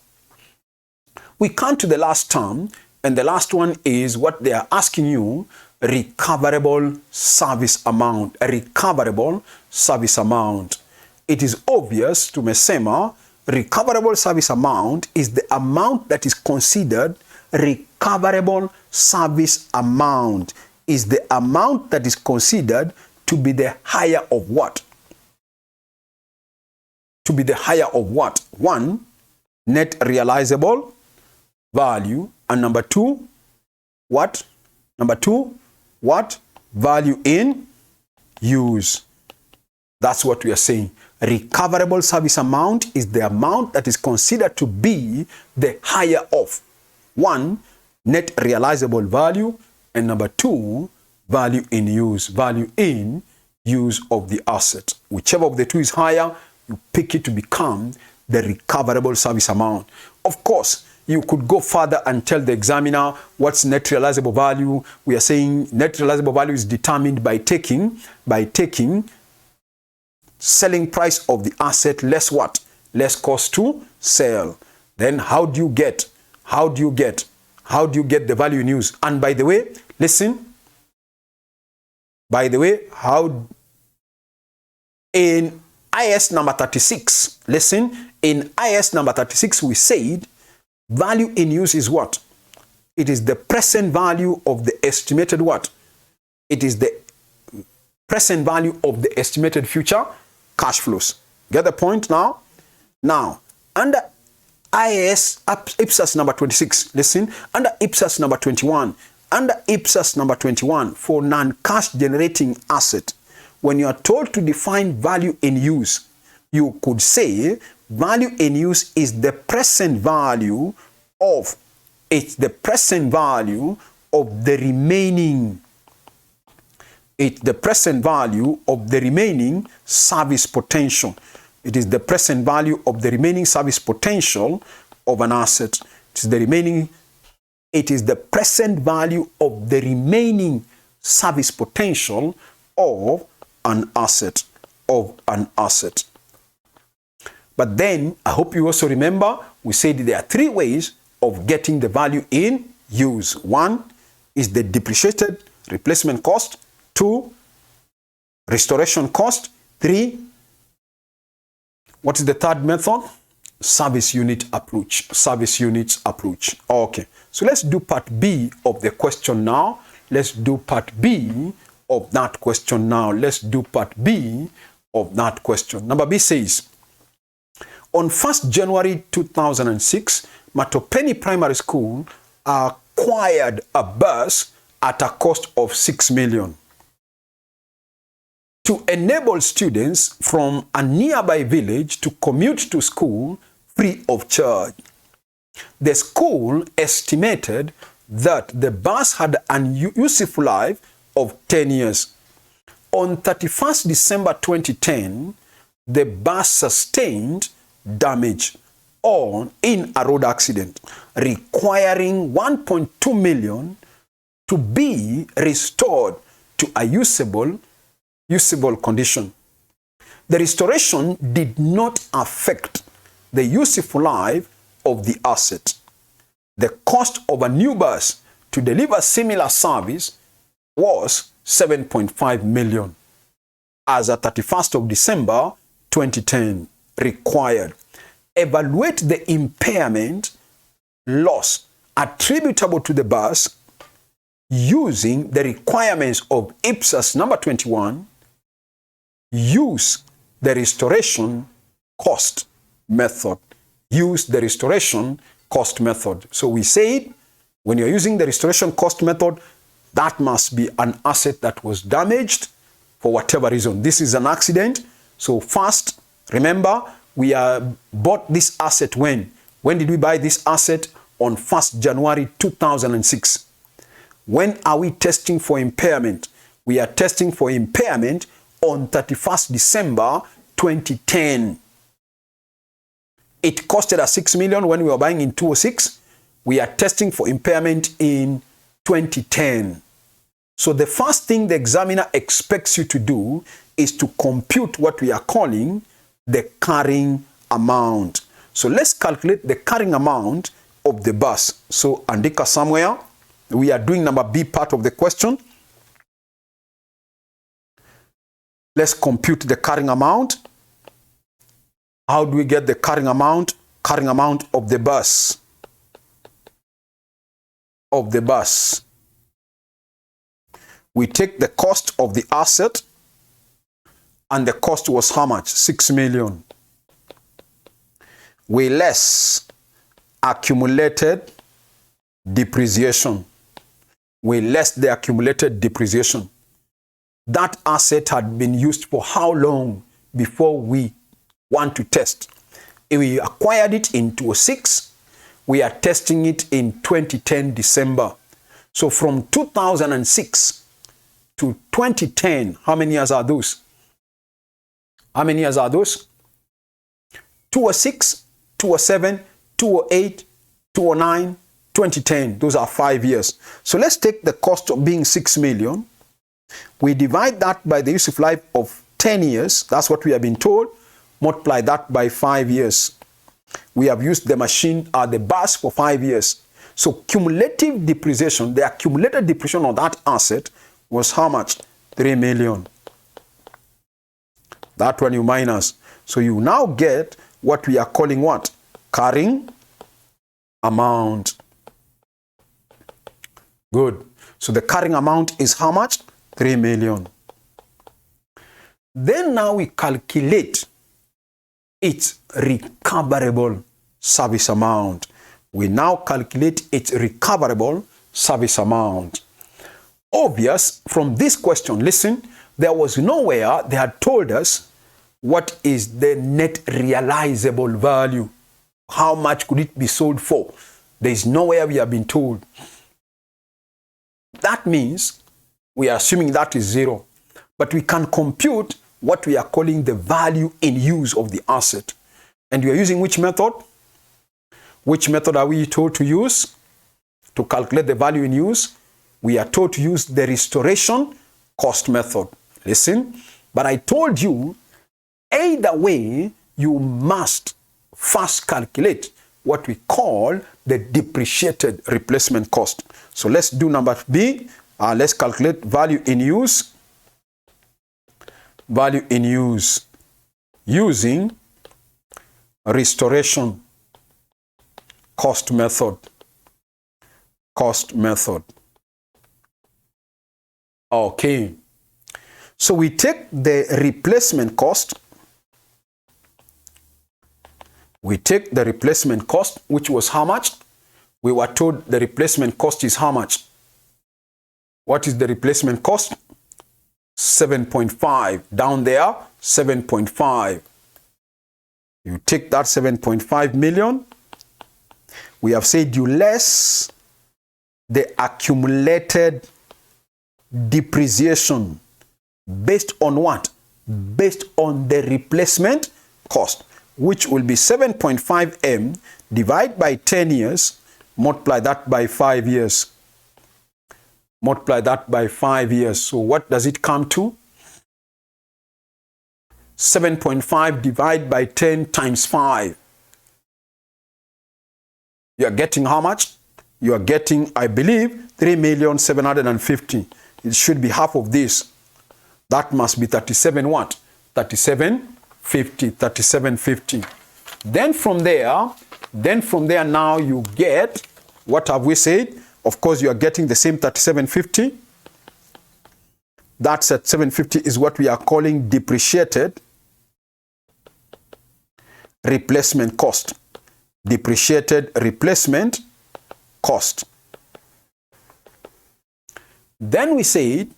we come to the last term, and the last one is what they are asking you, recoverable service amount. A recoverable service amount. It is obvious to Mesema, recoverable service amount is the amount that is considered recoverable service amount. Is the amount that is considered to be the higher of what? To be the higher of what? One, net realizable value. And number two, what? Number two, what? Value in use. That's what we are saying. Recoverable service amount is the amount that is considered to be the higher of one, net realizable value, and number two, value in use. Value in use of the asset. Whichever of the two is higher, you pick it to become the recoverable service amount. Of course, you could go further and tell the examiner what's net realizable value. We are saying net realizable value is determined by taking selling price of the asset less what? Less cost to sell. Then how do you get the value in use? And by the way, listen. By the way, how in IS number 36, listen, in IS number 36 we said value in use is what? It is the present value of the estimated what? It is the present value of the estimated future cash flows. Get the point now? Now, under IPSAS number 26, listen, under IPSAS number 21, under IPSAS number 21, for non-cash generating asset, when you are told to define value in use, you could say value in use is the present value of, it's the present value of the remaining, it's the present value of the remaining service potential. It is the present value of the remaining service potential of an asset. It is the present value of the remaining service potential of an asset. But then, I hope you also remember, we said there are three ways of getting the value in use. One is the depreciated replacement cost. Two, restoration cost. Three, what is the third method? Service unit approach. Service units approach. Okay. So let's do part B of the question now. Let's do part B of that question now. Let's do part B of that question. Number B says, on 1st January 2006, Matopeni Primary School acquired a bus at a cost of 6 million. To enable students from a nearby village to commute to school free of charge. The school estimated that the bus had an useful life of 10 years. On 31st December 2010, the bus sustained damage in a road accident, requiring 1.2 million to be restored to a usable condition. The restoration did not affect the useful life of the asset. The cost of a new bus to deliver similar service was 7.5 million as at 31st of December 2010 required. Evaluate the impairment loss attributable to the bus using the requirements of IPSAS number 21. Use the restoration cost method. Use the restoration cost method. So we said when you're using the restoration cost method, that must be an asset that was damaged for whatever reason. This is an accident. So first, remember, we bought this asset when? When did we buy this asset? On 1st January 2006. When are we testing for impairment? We are testing for impairment on 31st December 2010. It costed us 6 million when we were buying in 2006. We are testing for impairment in 2010. So the first thing the examiner expects you to do is to compute what we are calling the carrying amount. So let's calculate the carrying amount of the bus. So andika somewhere. We are doing number B part of the question. Let's compute the carrying amount. How do we get the carrying amount? Carrying amount of the bus. Of the bus. We take the cost of the asset, and the cost was how much? 6 million. We less accumulated depreciation. We less the accumulated depreciation. That asset had been used for how long before we want to test? If we acquired it in 2006, we are testing it in 2010 December. So from 2006 to 2010, how many years are those? How many years are those? 2006, 2007, 2008, 2009, 2010. Those are 5 years. So let's take the cost of being 6 million. We divide that by the useful life of 10 years. That's what we have been told. Multiply that by 5 years. We have used the machine or the bus for 5 years. So cumulative depreciation, the accumulated depreciation of that asset was how much? 3 million. That one you minus. So you now get what we are calling what? Carrying amount. Good. So the carrying amount is how much? 3 million. Then now we calculate its recoverable service amount. We now calculate its recoverable service amount. Obvious from this question, listen, there was nowhere they had told us what is the net realizable value. How much could it be sold for? There is nowhere we have been told. That means we are assuming that is 0. But we can compute what we are calling the value in use of the asset. And we are using which method? Which method are we told to use to calculate the value in use? We are told to use the restoration cost method. Listen, but I told you, either way, you must first calculate what we call the depreciated replacement cost. So let's do number B. Let's calculate value in use. Value in use using restoration cost method. Cost method. Okay. So we take the replacement cost. We take the replacement cost, which was how much? We were told the replacement cost is how much? What is the replacement cost? 7.5. Down there, 7.5. You take that 7.5 million. We have said you less the accumulated depreciation. Based on what? Based on the replacement cost, which will be 7.5 M divided by 10 years, multiply that by 5 years. Multiply that by 5 years. So what does it come to? 7.5 divided by 10 times 5. You are getting how much? You are getting, I believe, 3,750,000. It should be half of this. That must be 37 what? 3750. 3750. Then from there now you get, what have we said? Of course, you are getting the same 3750. That's at 750 is what we are calling depreciated replacement cost. Depreciated replacement cost. Then we said,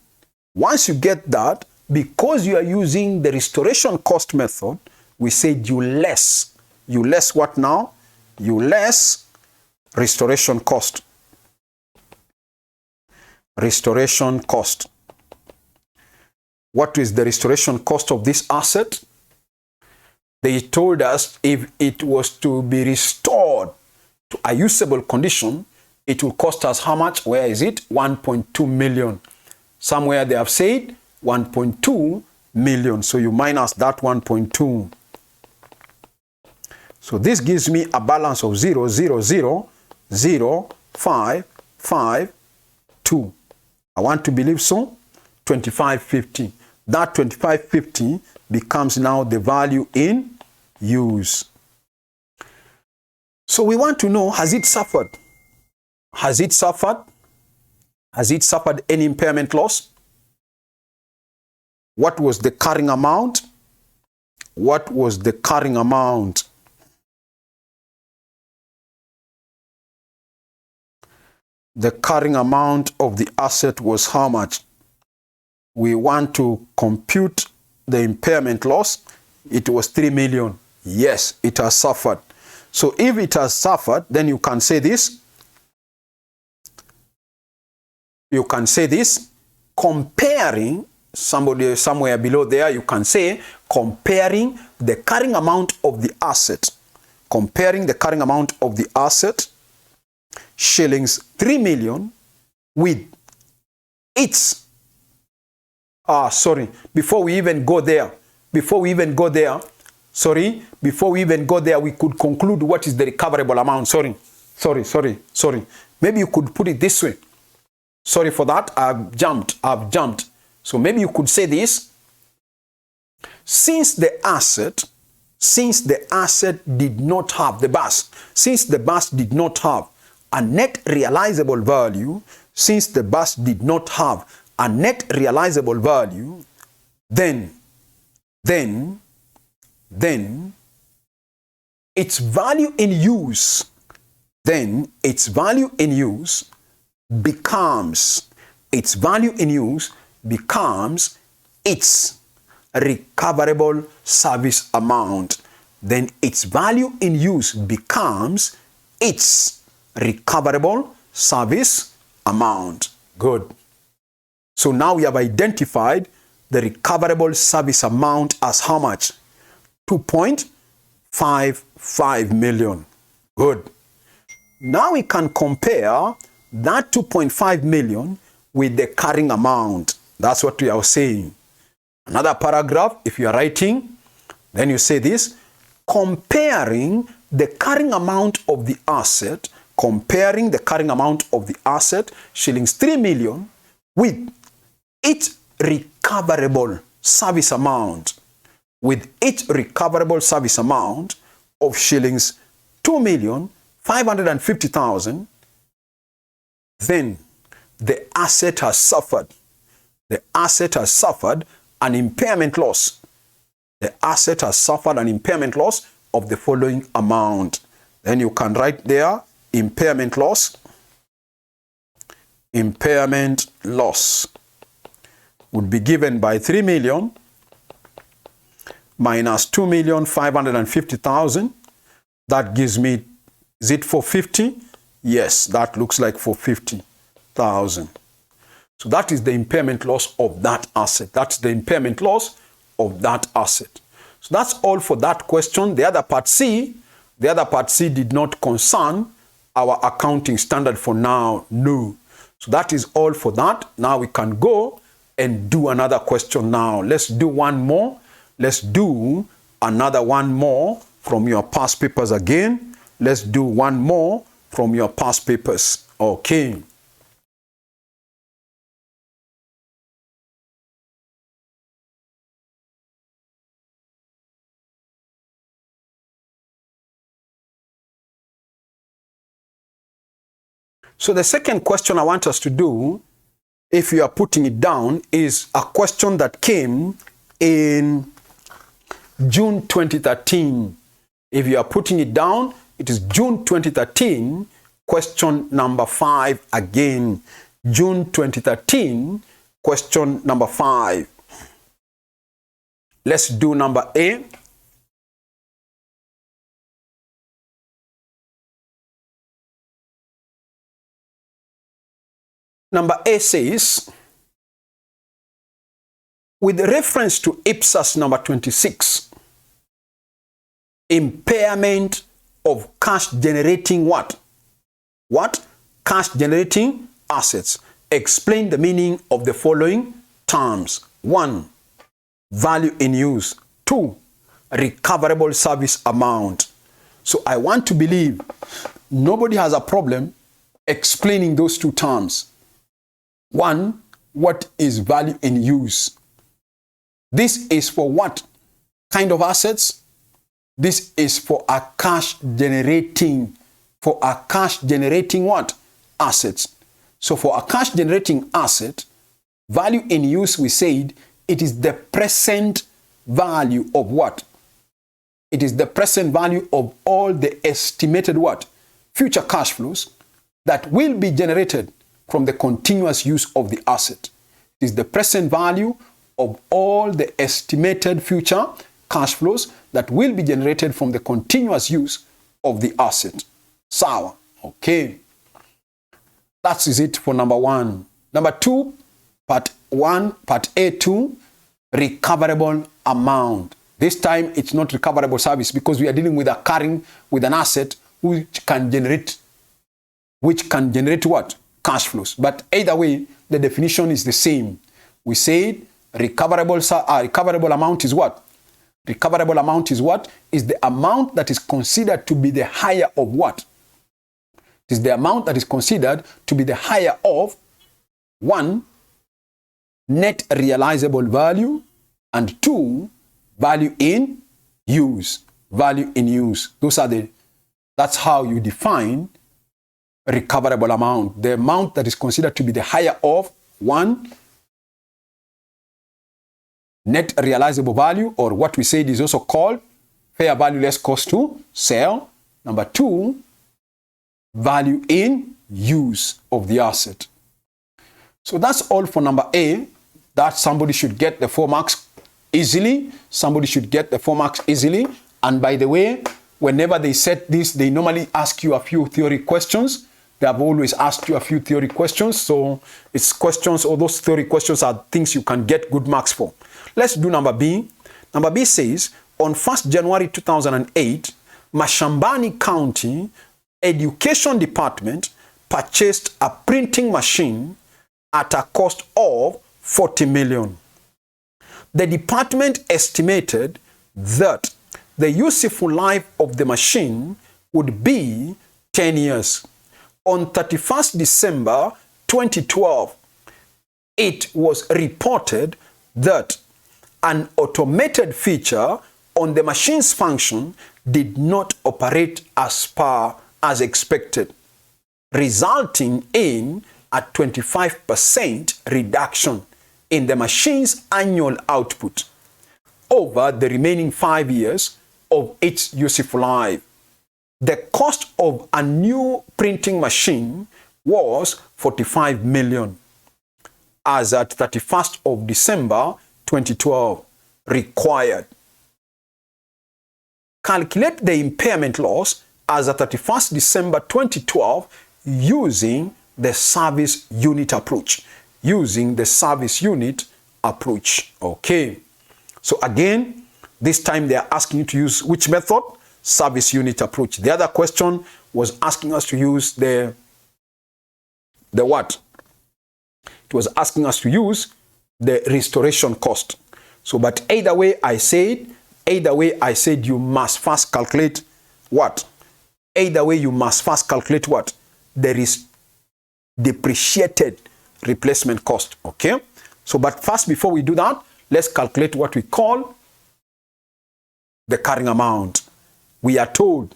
once you get that, because you are using the restoration cost method, we said you less what now? You less restoration cost. Restoration cost. What is the restoration cost of this asset? They told us if it was to be restored to a usable condition, it will cost us how much? Where is it? 1.2 million. Somewhere they have said 1.2 million. So you minus that 1.2. So this gives me a balance of 0, 0, 0, 0, 5, 5, 2. I want to believe so. 2550. That 2550 becomes now the value in use. So we want to know, has it suffered? Has it suffered? Has it suffered any impairment loss? What was the carrying amount? What was the carrying amount? The carrying amount of the asset was how much? We want to compute the impairment loss. It was 3 million. Yes, it has suffered. So if it has suffered, then you can say this. You can say this, comparing, somebody somewhere below there, you can say comparing the carrying amount of the asset. Comparing the carrying amount of the asset, shillings 3 million, with its, before we even go there, we could conclude what is the recoverable amount. Sorry. Maybe you could put it this way. Sorry for that, I've jumped. So maybe you could say this. Since the asset did not have the bus, since the bus did not have a net realizable value, since the bus did not have a net realizable value, then its value in use, becomes its recoverable service amount. Then its value in use becomes its recoverable service amount. Good. So now we have identified the recoverable service amount as how much? 2.55 million. Good. Now we can compare that 2.5 million with the carrying amount. That's what we are saying. Another paragraph, if you are writing, then you say this, comparing the carrying amount of the asset, shillings 3 million, with its recoverable service amount, of shillings 2,550,000, then the asset has suffered. The asset has suffered an impairment loss. The asset has suffered an impairment loss of the following amount. Then you can write there, impairment loss. Impairment loss would be given by 3 million minus 2,550,000. That gives me, is it 450? Yes, that looks like 450,000. So that is the impairment loss of that asset. That's the impairment loss of that asset. So that's all for that question. The other part C did not concern our accounting standard for now. No. So that is all for that. Now we can go and do another question now. Let's do one more. Let's do another one more from your past papers again. Let's do one more from your past papers. Okay. So the second question I want us to do, if you are putting it down, is a question that came in June 2013. If you are putting it down, it is June 2013, question number 5 again. June 2013, question number 5. Let's do number A. Number A says, with reference to IPSAS number 26, impairment of cash generating what? What? Cash generating assets. Explain the meaning of the following terms. 1. Value in use. 2. Recoverable service amount. So I want to believe nobody has a problem explaining those two terms. 1. What is value in use? This is for what kind of assets? This is for a cash generating, what? Assets. So for a cash generating asset, value in use, we said, it is the present value of what? It is the present value of all the estimated what? Future cash flows that will be generated from the continuous use of the asset. It is the present value of all the estimated future cash flows that will be generated from the continuous use of the asset. Sawa. Okay. That is it for number 1. Number 2, part A2, recoverable amount. This time it's not recoverable service because we are dealing with an asset which can generate what? Cash flows. But either way, the definition is the same. We said recoverable amount is what? Recoverable amount is what? Is the amount that is considered to be the higher of what? It is the amount that is considered to be the higher of 1. Net realizable value, and 2. Value in use. Value in use. That's how you define recoverable amount. The amount that is considered to be the higher of 1. Net realizable value, or what we said is also called fair value less cost to sell. Number 2, value in use of the asset. So that's all for number A. That somebody should get the 4 marks easily. Somebody should get the 4 marks easily. And by the way, whenever they set this, they normally ask you a few theory questions. They have always asked you a few theory questions. So it's questions, or those theory questions are things you can get good marks for. Let's do number B. Number B says, on 1st January 2008, Mashambani County Education Department purchased a printing machine at a cost of 40 million. The department estimated that the useful life of the machine would be 10 years. On 31st December 2012, it was reported that an automated feature on the machine's function did not operate as expected, resulting in a 25% reduction in the machine's annual output over the remaining 5 years of its useful life. The cost of a new printing machine was 45 million as at 31st of December 2012 required. Calculate the impairment loss as at 31st December 2012 using the service unit approach. using the service unit approach. Okay. So again, this time they are asking you to use which method? Service unit approach. The other question was asking us to use the what? It was asking us to use the restoration cost. So, but either way I said you must first calculate what? Either way you must first calculate what? There is depreciated replacement cost. Okay. So, but first, before we do that, let's calculate what we call the carrying amount. We are told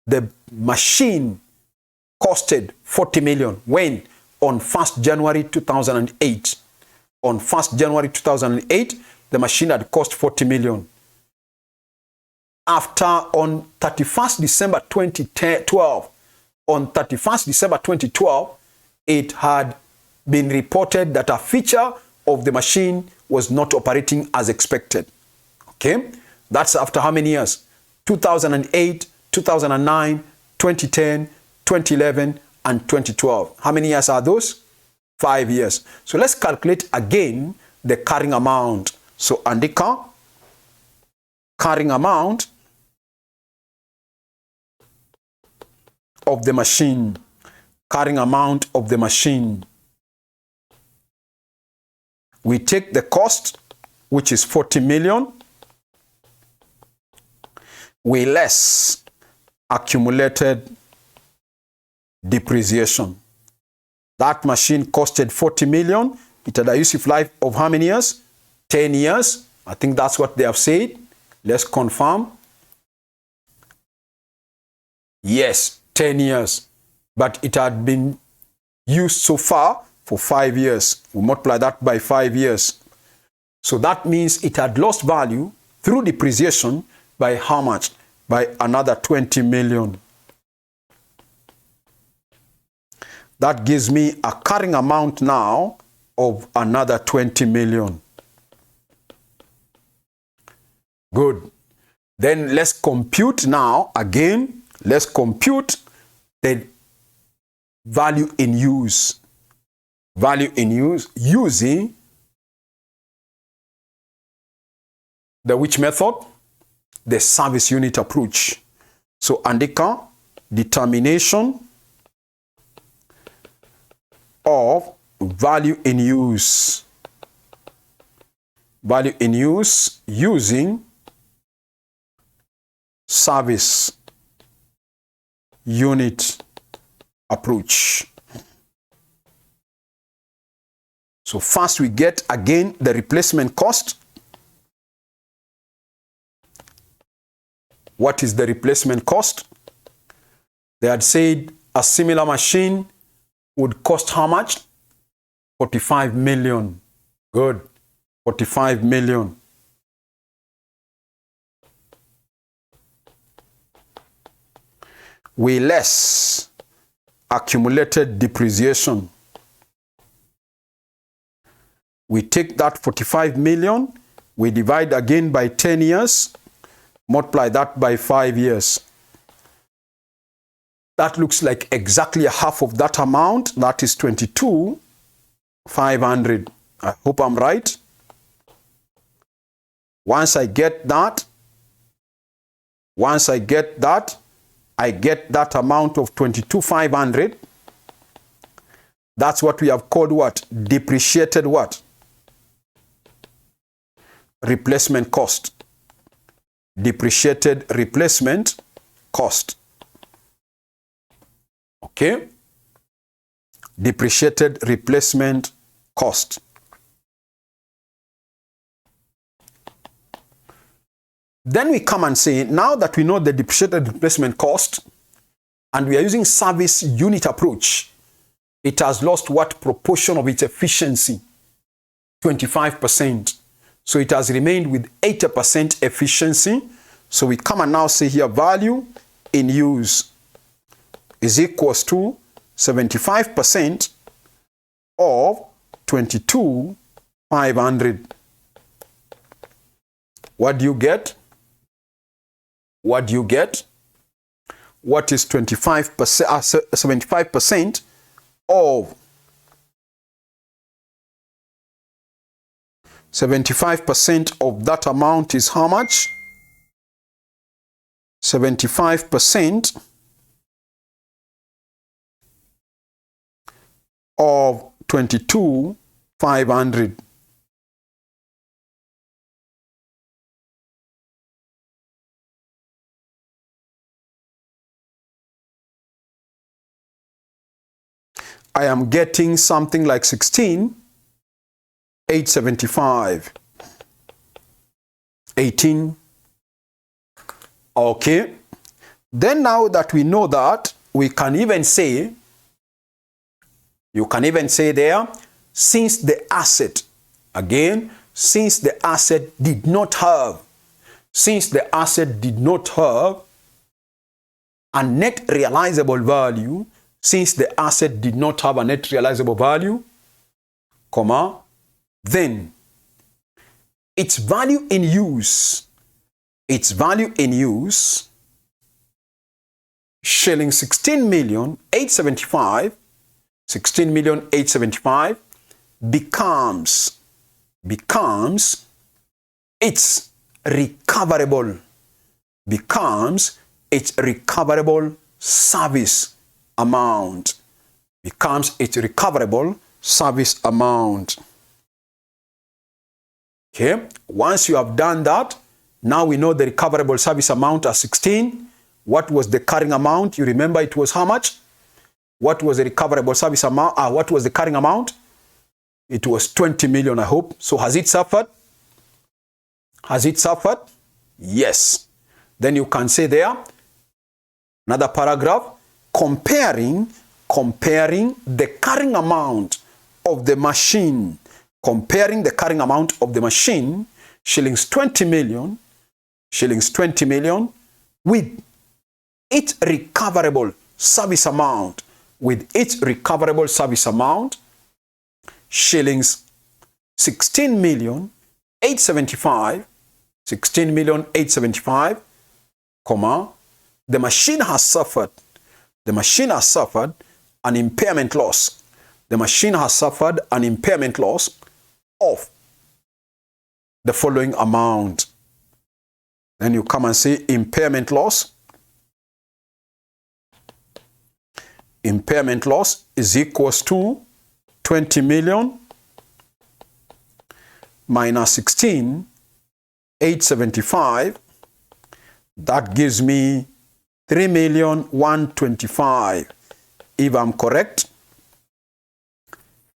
the machine costed 40 million when? On 1st January 2008. On 1st January 2008, the machine had cost 40 million. After, on 31st December 2012, on 31st December 2012, it had been reported that a feature of the machine was not operating as expected. Okay? That's after how many years? 2008, 2009, 2010, 2011, and 2012. How many years are those? 5 years. So let's calculate again the carrying amount. So andika, carrying amount of the machine. Carrying amount of the machine. We take the cost, which is 40 million. We less accumulated depreciation. That machine costed 40 million. It had a useful life of how many years? 10 years. I think that's what they have said. Let's confirm. Yes, 10 years. But it had been used so far for 5 years. We multiply that by 5 years. So that means it had lost value through depreciation by how much? By another 20 million. That gives me a carrying amount now of another 20 million. Good. Then let's compute now again. Let's compute the value in use. Value in use using the which method? The service unit approach. So andika, determination of value in use. Value in use using service unit approach. So first we get again the replacement cost. What is the replacement cost? They had said a similar machine would cost how much? 45 million. Good. 45 million. We less accumulated depreciation. We take that 45 million, we divide again by 10 years, multiply that by 5 years. That looks like exactly a half of that amount. That is 22,500. I hope I'm right. Once I get that, I get that amount of 22,500. That's what we have called what? Depreciated what? Replacement cost. Depreciated replacement cost. Okay? Depreciated replacement cost. Then we come and say, now that we know the depreciated replacement cost and we are using service unit approach, it has lost what proportion of its efficiency? 25%. So it has remained with 80% efficiency. So we come and now say here value in use is equals to 75% of 22,500. What do you get? What do you get? What is 25%, 75% of 75% of that amount is how much? 75% of 22,500. I am getting something like 16,875. 18. Okay. Then now that we know that, we can even say, you can even say there, since the asset, again, since the asset did not have a net realizable value, since the asset did not have a net realizable value, comma, then its value in use, shilling 16,875 becomes its recoverable service amount. Okay, once you have done that, now we know the recoverable service amount as 16. What was the carrying amount? You remember it was how much? What was the recoverable service amount? What was the carrying amount? It was 20 million, I hope. So has it suffered? Yes. Then you can say there, another paragraph, comparing the carrying amount of the machine, shillings 20 million, with its recoverable service amount, shillings 16,875, comma, the machine has suffered an impairment loss. Of the following amount. Then you come and say impairment loss. Impairment loss is equals to 20 million minus 16,875. That gives me 3,125,000. If I'm correct,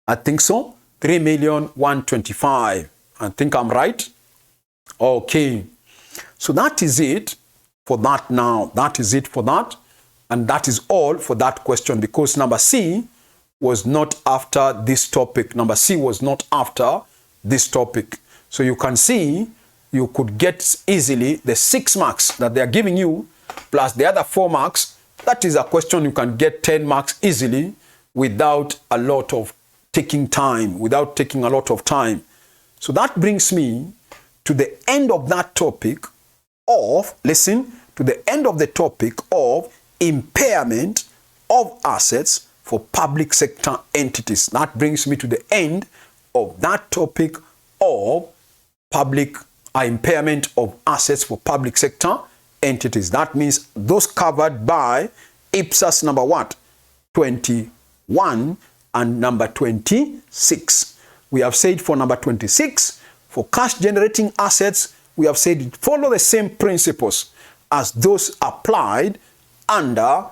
I think so. 3,125,000. I think I'm right. Okay. So that is it for that now. And that is all for that question, because number C was not after this topic. So you can see you could get easily the 6 marks that they are giving you plus the other 4 marks. That is a question you can get 10 marks easily without a lot of taking a lot of time. So that brings me to the end of that topic of, impairment of assets for public sector entities. That brings me to the end of that topic of impairment of assets for public sector entities. That means those covered by IPSAS number what? 21 and number 26. We have said for number 26, for cash generating assets, we have said it follow the same principles as those applied under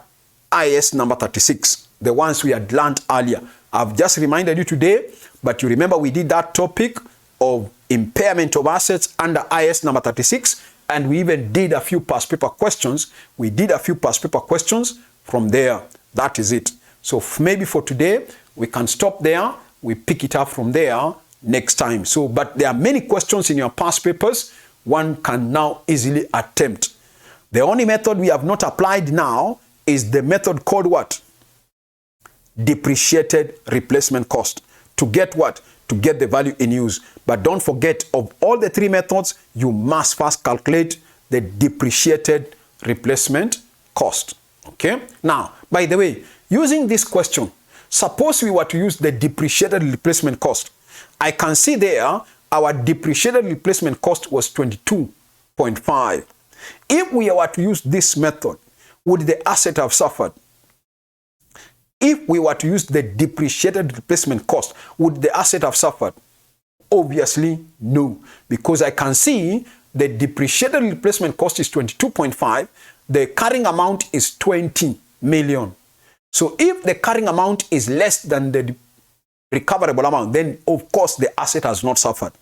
IS number 36, the ones we had learned earlier. I've just reminded you today, but you remember we did that topic of impairment of assets under IS number 36, and we even did a few past paper questions. From there. That is it. So maybe for today, we can stop there. We pick it up from there next time. So, but there are many questions in your past papers one can now easily attempt. The only method we have not applied now is the method called what? Depreciated replacement cost. To get what? To get the value in use. But don't forget, of all the 3 methods, you must first calculate the depreciated replacement cost. Okay? Now, by the way, using this question, suppose we were to use the depreciated replacement cost. I can see there our depreciated replacement cost was 22.5. If we were to use this method, would the asset have suffered? If we were to use the depreciated replacement cost, would the asset have suffered? Obviously, no, because I can see the depreciated replacement cost is 22.5, the carrying amount is 20 million. So if the carrying amount is less than the recoverable amount, then of course the asset has not suffered.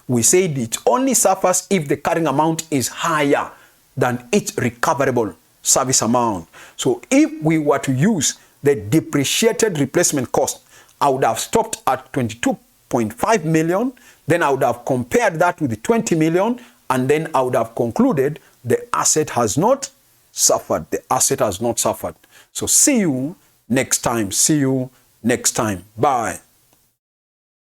We said it only suffers if the carrying amount is higher than its recoverable service amount. So if we were to use the depreciated replacement cost, I would have stopped at 22.5 million, then I would have compared that with the 20 million, and then I would have concluded the asset has not suffered. The asset has not suffered. So see you next time. See you next time. Bye.